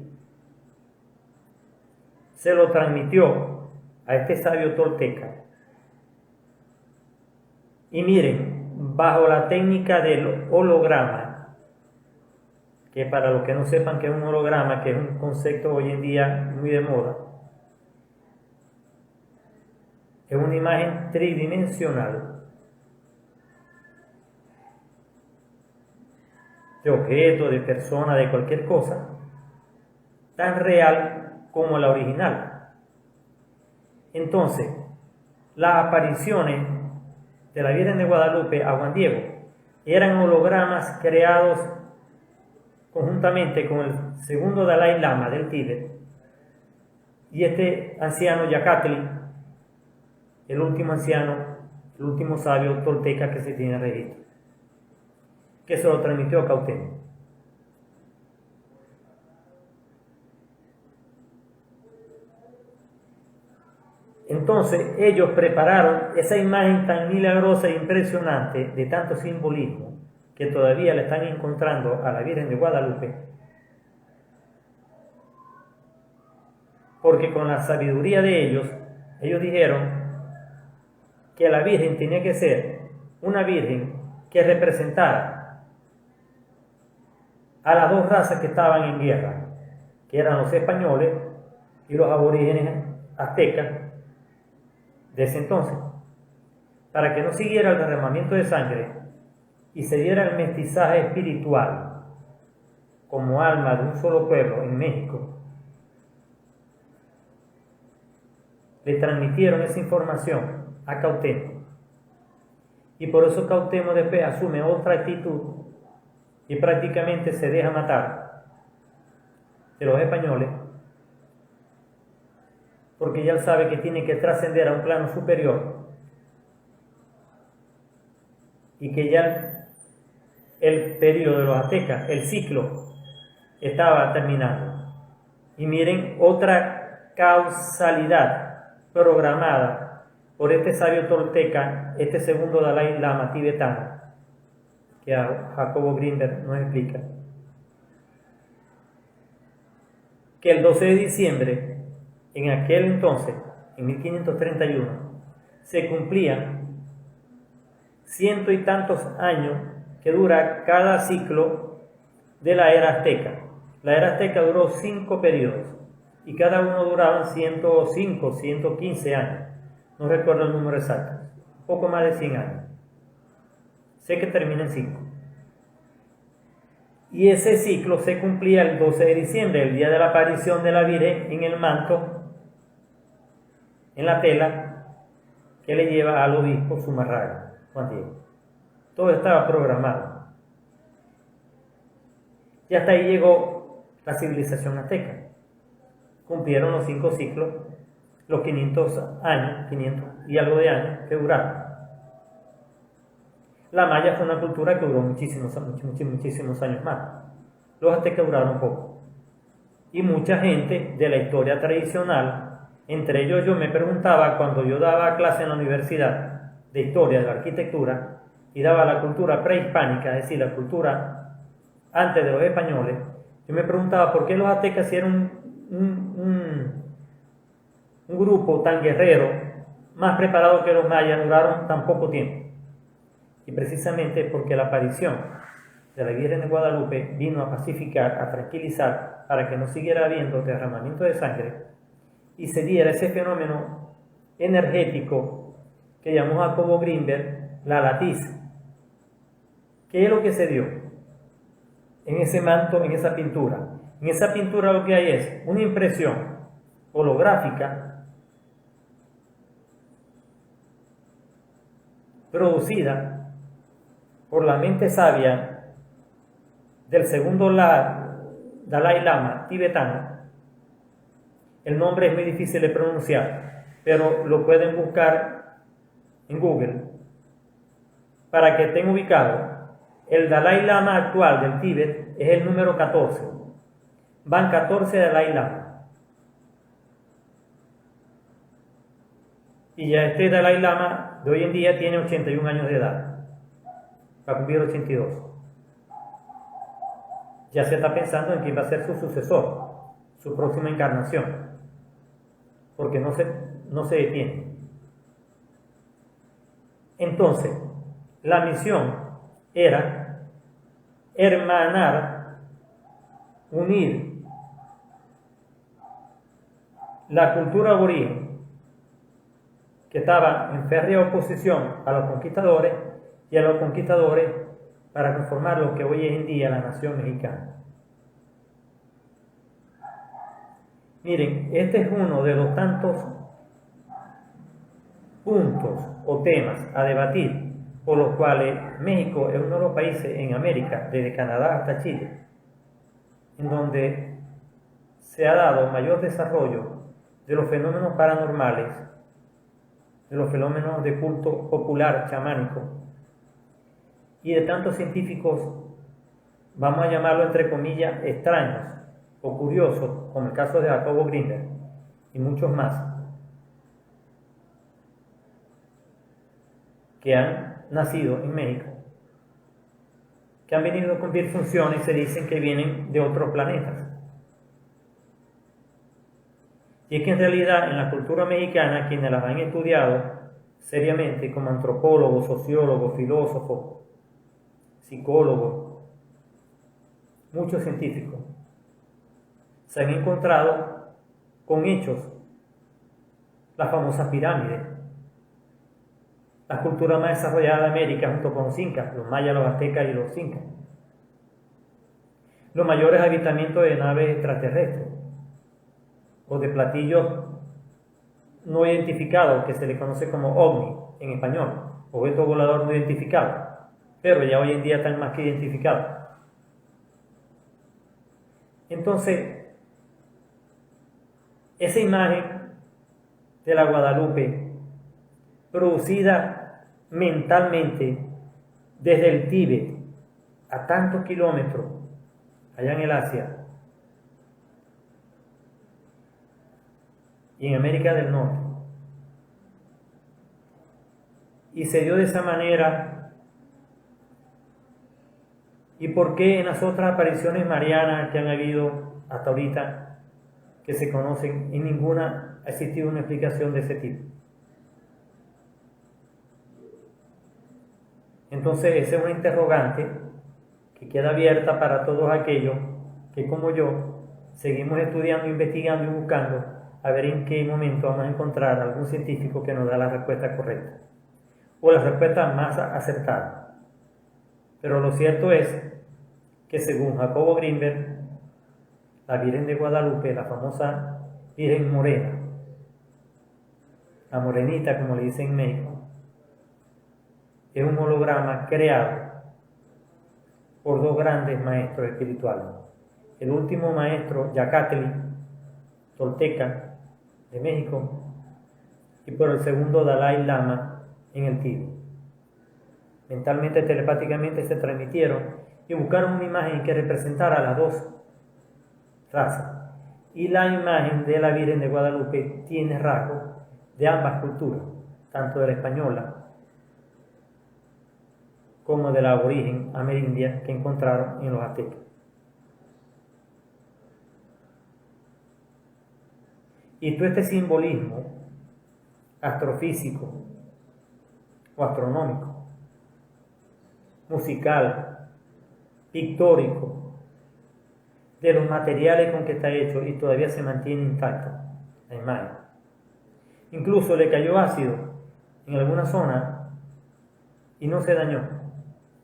Se lo transmitió a este sabio tolteca. Y miren, bajo la técnica del holograma, que para los que no sepan qué es un holograma, que es un concepto hoy en día muy de moda, es una imagen tridimensional de objeto, de persona, de cualquier cosa, tan real como la original. Entonces, las apariciones de la Virgen de Guadalupe a Juan Diego eran hologramas creados conjuntamente con el segundo Dalai Lama del Tíbet y este anciano Yacatli, el último anciano, el último sabio tolteca que se tiene registro, que se lo transmitió a Cuauhtémoc. Entonces ellos prepararon esa imagen tan milagrosa e impresionante de tanto simbolismo que todavía le están encontrando a la Virgen de Guadalupe, porque con la sabiduría de ellos dijeron que la Virgen tenía que ser una Virgen que representara a las dos razas que estaban en guerra, que eran los españoles y los aborígenes aztecas de ese entonces, para que no siguiera el derramamiento de sangre y se diera el mestizaje espiritual como alma de un solo pueblo en México. Le transmitieron esa información a Cuauhtémoc, y por eso Cuauhtémoc después asume otra actitud y prácticamente se deja matar de los españoles, porque ya él sabe que tiene que trascender a un plano superior y que ya el periodo de los aztecas, el ciclo, estaba terminando. Y miren otra causalidad programada por este sabio tolteca, este segundo Dalai Lama tibetano, que a Jacobo Grinberg nos explica, que el 12 de diciembre, en aquel entonces, en 1531, se cumplían 100 y tantos años que dura cada ciclo de la era azteca. La era azteca duró 5 periodos y cada uno duraba 105, 115 años. No recuerdo el número exacto. Poco más de 100 años. Sé que termina en 5. Y ese ciclo se cumplía el 12 de diciembre, el día de la aparición de la Virgen en el manto, en la tela que le lleva al obispo Zumarraga, Juan Diego. Todo estaba programado. Y hasta ahí llegó la civilización azteca. Cumplieron los 5 ciclos, los 500 años, 500 y algo de años que duraron. La maya fue una cultura que duró muchísimos años más. Los aztecas duraron poco. Y mucha gente de la historia tradicional, entre ellos yo me preguntaba cuando yo daba clase en la universidad de historia de la arquitectura y daba la cultura prehispánica, es decir, la cultura antes de los españoles, yo me preguntaba por qué los aztecas eran un grupo tan guerrero, más preparado que los mayas, duraron tan poco tiempo. Y precisamente porque la aparición de la Virgen de Guadalupe vino a pacificar, a tranquilizar, para que no siguiera habiendo derramamiento de sangre y se diera ese fenómeno energético que llamó Jacobo Grinberg la latiz. ¿Qué es lo que se dio en ese manto, en esa pintura? En esa pintura lo que hay es una impresión holográfica producida por la mente sabia del segundo Dalai Lama tibetano. El nombre es muy difícil de pronunciar, pero lo pueden buscar en Google para que estén ubicados. El Dalai Lama actual del Tíbet es el número 14. Van 14 Dalai Lama. Y ya este Dalai Lama de hoy en día tiene 81 años de edad. Va a cumplir 82. Ya se está pensando en quién va a ser su sucesor, su próxima encarnación, porque no se detiene. Entonces, la misión era hermanar, unir la cultura aborigen, que estaba en férrea oposición a los conquistadores, y a los conquistadores para conformar lo que hoy es en día la nación mexicana. Miren, este es uno de los tantos puntos o temas a debatir por los cuales México es uno de los países en América, desde Canadá hasta Chile, en donde se ha dado mayor desarrollo de los fenómenos paranormales, de los fenómenos de culto popular chamánico, y de tantos científicos, vamos a llamarlo entre comillas, extraños o curiosos, como el caso de Jacobo Grinberg y muchos más, que han nacido en México, que han venido a cumplir funciones y se dicen que vienen de otros planetas. Y es que en realidad en la cultura mexicana, quienes las han estudiado seriamente como antropólogos, sociólogos, filósofos, psicólogos, muchos científicos, se han encontrado con hechos, las famosas pirámides, la cultura más desarrollada de América junto con los incas, los mayas, los aztecas y los incas, los mayores avistamientos de naves extraterrestres o de platillos no identificados, que se les conoce como ovni en español, objeto volador no identificado, pero ya hoy en día están más que identificados. Entonces, esa imagen de la Guadalupe, producida mentalmente desde el Tíbet a tantos kilómetros allá en el Asia, y en América del Norte. Y se dio de esa manera. ¿Y por qué en las otras apariciones marianas que han habido hasta ahorita, que se conocen, en ninguna ha existido una explicación de ese tipo? Entonces, esa es una interrogante que queda abierta para todos aquellos que, como yo, seguimos estudiando, investigando y buscando a ver en qué momento vamos a encontrar algún científico que nos da la respuesta correcta o la respuesta más acertada. Pero lo cierto es que según Jacobo Grinberg, la Virgen de Guadalupe, la famosa Virgen Morena, la morenita como le dicen en México, es un holograma creado por dos grandes maestros espirituales. El último maestro, Yacatli, tolteca de México, y por el segundo, Dalai Lama, en el Tíbet. Mentalmente, telepáticamente se transmitieron y buscaron una imagen que representara a las dos razas. Y la imagen de la Virgen de Guadalupe tiene rasgos de ambas culturas, tanto de la española como de la aborigen amerindia que encontraron en los aztecas. Y todo este simbolismo astrofísico o astronómico, musical, pictórico, de los materiales con que está hecho y todavía se mantiene intacto la imagen. Incluso le cayó ácido en alguna zona y no se dañó.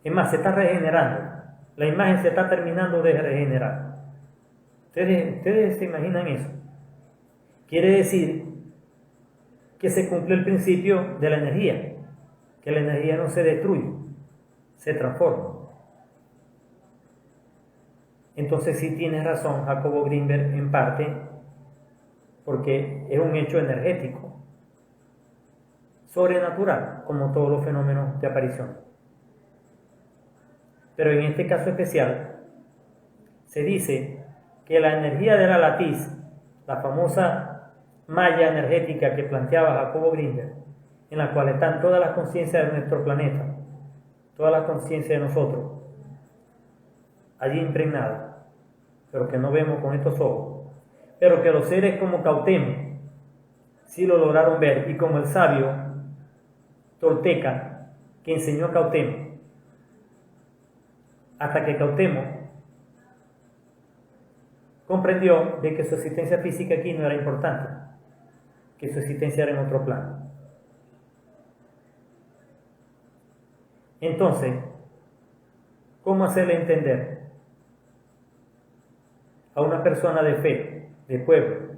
Es más, se está regenerando. La imagen se está terminando de regenerar. ¿Ustedes se imaginan eso? Quiere decir que se cumple el principio de la energía, que la energía no se destruye, se transforma. Entonces sí tiene razón Jacobo Grinberg en parte, porque es un hecho energético, sobrenatural, como todos los fenómenos de aparición. Pero en este caso especial, se dice que la energía de la latiz, la famosa malla energética que planteaba Jacobo Grinberg, en la cual están todas las conciencias de nuestro planeta, todas las conciencias de nosotros, allí impregnadas, pero que no vemos con estos ojos, pero que los seres como Cuauhtémoc sí lo lograron ver, y como el sabio tolteca que enseñó a Cuauhtémoc, hasta que Cuauhtémoc comprendió de que su existencia física aquí no era importante, que su existencia era en otro plano. Entonces, ¿cómo hacerle entender a una persona de fe, de pueblo,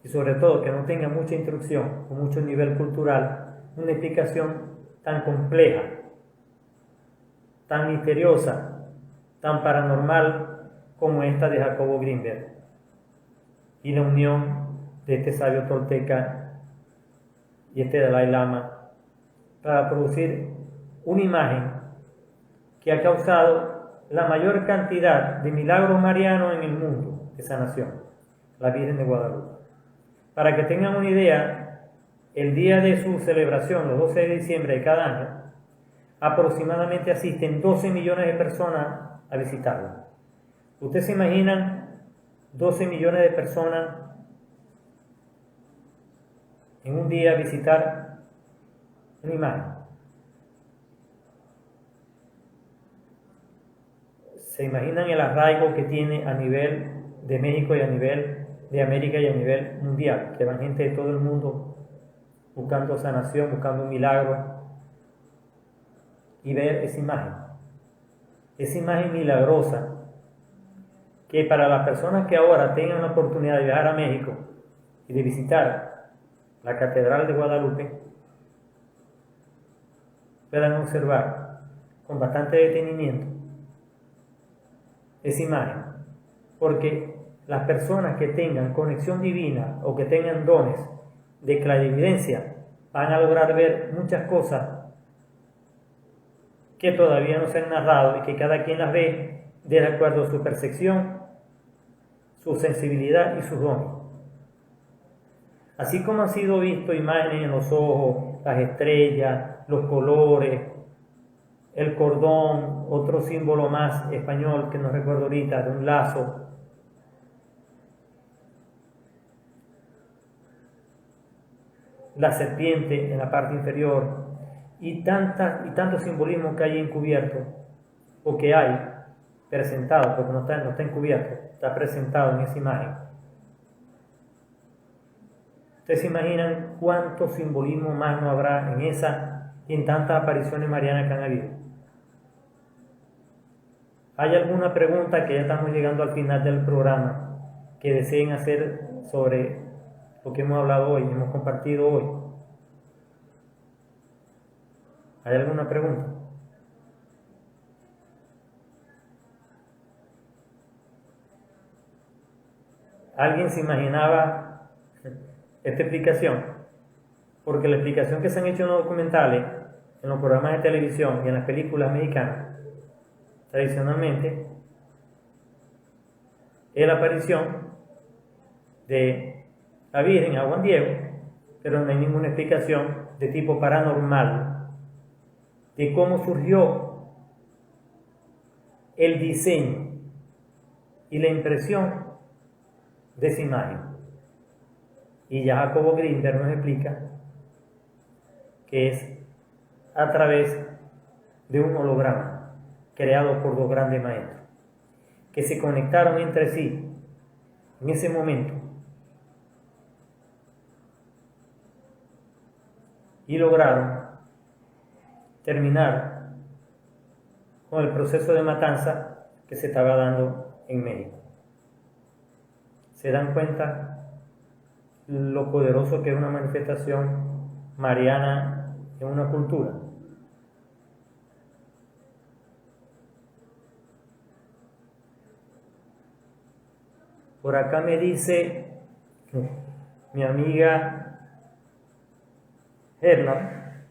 y sobre todo que no tenga mucha instrucción o mucho nivel cultural, una explicación tan compleja, tan misteriosa, tan paranormal como esta de Jacobo Grinberg y la unión de este sabio tolteca y este Dalai Lama para producir una imagen que ha causado la mayor cantidad de milagros marianos en el mundo de sanación, la Virgen de Guadalupe? Para que tengan una idea, el día de su celebración, los 12 de diciembre de cada año, aproximadamente asisten 12 millones de personas a visitarla. ¿Ustedes se imaginan 12 millones de personas en un día visitar una imagen? ¿Se imaginan el arraigo que tiene a nivel de México y a nivel de América y a nivel mundial? Que van gente de todo el mundo buscando sanación, buscando un milagro, y ver esa imagen milagrosa, que para las personas que ahora tengan la oportunidad de viajar a México y de visitar la Catedral de Guadalupe, puedan observar con bastante detenimiento esa imagen, porque las personas que tengan conexión divina o que tengan dones de clarividencia van a lograr ver muchas cosas que todavía no se han narrado y que cada quien las ve de acuerdo a su percepción, su sensibilidad y sus dones. Así como han sido visto imágenes en los ojos, las estrellas, los colores, el cordón, otro símbolo más español que no recuerdo ahorita, de un lazo. La serpiente en la parte inferior y tanto simbolismo que hay encubierto o que hay presentado, porque no está encubierto, está presentado en esa imagen. ¿Ustedes se imaginan cuánto simbolismo más no habrá en esa y en tantas apariciones marianas que han habido? ¿Hay alguna pregunta, que ya estamos llegando al final del programa, que deseen hacer sobre lo que hemos hablado hoy, hemos compartido hoy? ¿Hay alguna pregunta? ¿Alguien se imaginaba esta explicación? Porque la explicación que se han hecho en los documentales, en los programas de televisión y en las películas mexicanas, tradicionalmente, es la aparición de la Virgen a Juan Diego, pero no hay ninguna explicación de tipo paranormal de cómo surgió el diseño y la impresión de esa imagen. Y ya Jacobo Grinberg nos explica que es a través de un holograma creado por dos grandes maestros que se conectaron entre sí en ese momento y lograron terminar con el proceso de matanza que se estaba dando en México. ¿Se dan cuenta lo poderoso que es una manifestación mariana en una cultura? Por acá me dice mi amiga Herna,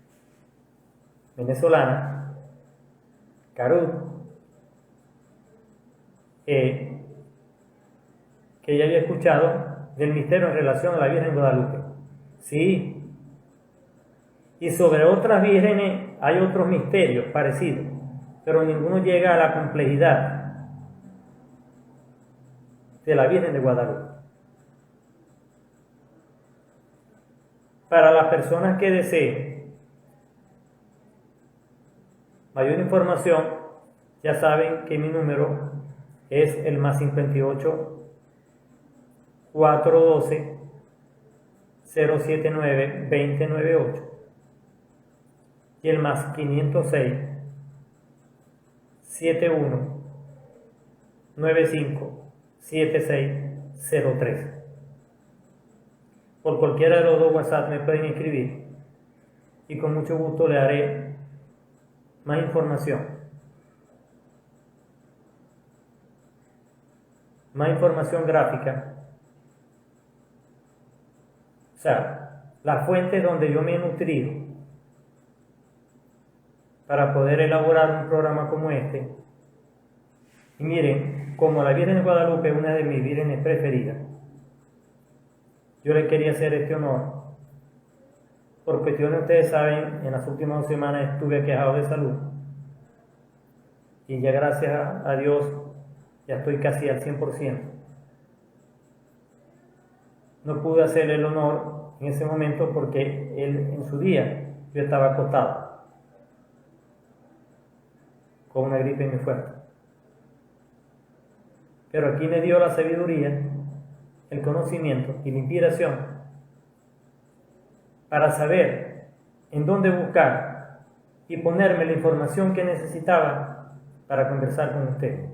venezolana, Carut, que ella había escuchado del misterio en relación a la Virgen de Guadalupe. Sí, y sobre otras vírgenes hay otros misterios parecidos, pero ninguno llega a la complejidad de la Virgen de Guadalupe. Para las personas que deseen mayor información, ya saben que mi número es el +58 412 079 2098 y el +506 71 95 7603. Por cualquiera de los dos WhatsApp me pueden escribir y con mucho gusto le daré más información. Más información gráfica. O sea, la fuente donde yo me he nutrido para poder elaborar un programa como este. Y miren, como la Virgen de Guadalupe es una de mis vírgenes preferidas, yo le quería hacer este honor. Por cuestiones, ustedes saben, en las últimas 2 semanas estuve quejado de salud. Y ya gracias a Dios, ya estoy casi al 100%. No pude hacerle el honor en ese momento porque él, en su día, yo estaba acostado con una gripe muy fuerte. Pero aquí me dio la sabiduría, el conocimiento y la inspiración para saber en dónde buscar y ponerme la información que necesitaba para conversar con usted.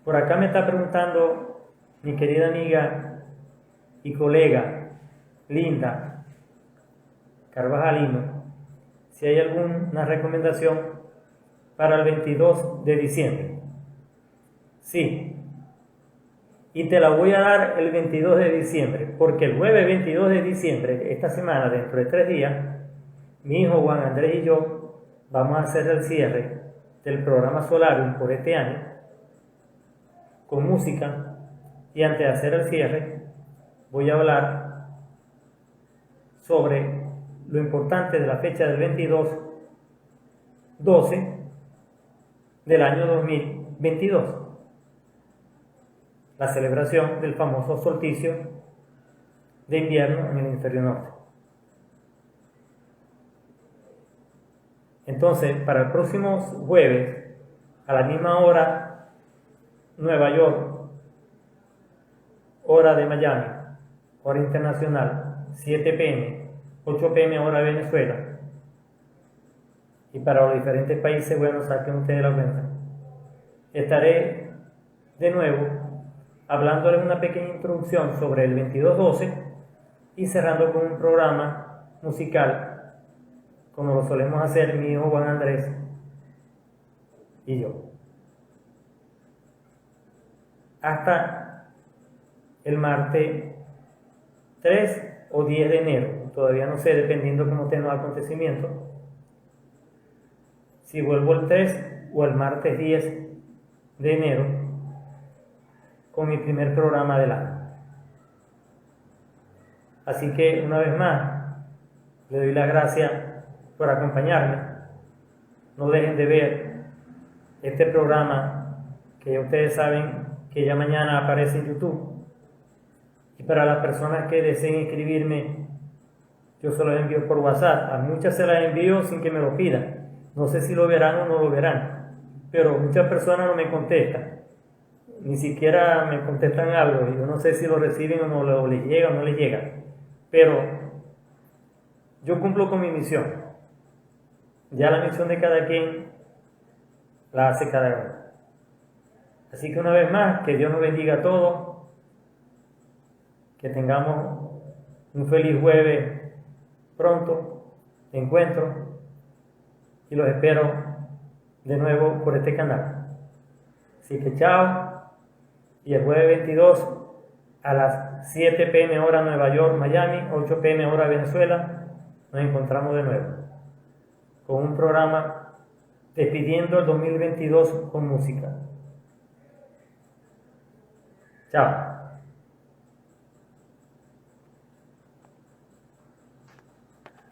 Por acá me está preguntando mi querida amiga y colega Linda Carvajalino si hay alguna recomendación para el 22 de diciembre. Sí, y te la voy a dar el 22 de diciembre, porque el jueves 22 de diciembre, esta semana, dentro de 3 días, mi hijo Juan Andrés y yo vamos a hacer el cierre del programa Solarium por este año, con música, y antes de hacer el cierre voy a hablar sobre lo importante de la fecha del 22/12 del año 2022, la celebración del famoso solsticio de invierno en el hemisferio norte. Entonces, para el próximo jueves, a la misma hora, Nueva York, hora de Miami, hora internacional, 7 p.m., 8 p.m. hora de Venezuela, y para los diferentes países, bueno, saquen ustedes la cuenta. Estaré de nuevo hablándoles una pequeña introducción sobre el 22/12 y cerrando con un programa musical, como lo solemos hacer mi hijo Juan Andrés y yo. Hasta el martes 3 o 10 de enero, todavía no sé, dependiendo cómo estén los acontecimientos, si vuelvo el 3 o el martes 10 de enero con mi primer programa del año. Así que una vez más le doy las gracias por acompañarme. No dejen de ver este programa que ustedes saben que ya mañana aparece en YouTube. Y para las personas que deseen escribirme, yo se los envío por WhatsApp. A muchas se las envío sin que me lo pidan. No sé si lo verán o no lo verán, pero muchas personas no me contestan. Ni siquiera me contestan algo. Yo no sé si lo reciben o no, o les llega o no les llega. Pero yo cumplo con mi misión. Ya la misión de cada quien la hace cada uno. Así que una vez más, que Dios nos bendiga a todos. Que tengamos un feliz jueves pronto de encuentro. Y los espero de nuevo por este canal. Así que chao. Y el jueves 22 a las 7 p.m. hora Nueva York, Miami, 8 p.m. hora Venezuela, nos encontramos de nuevo con un programa despidiendo el 2022 con música. Chao.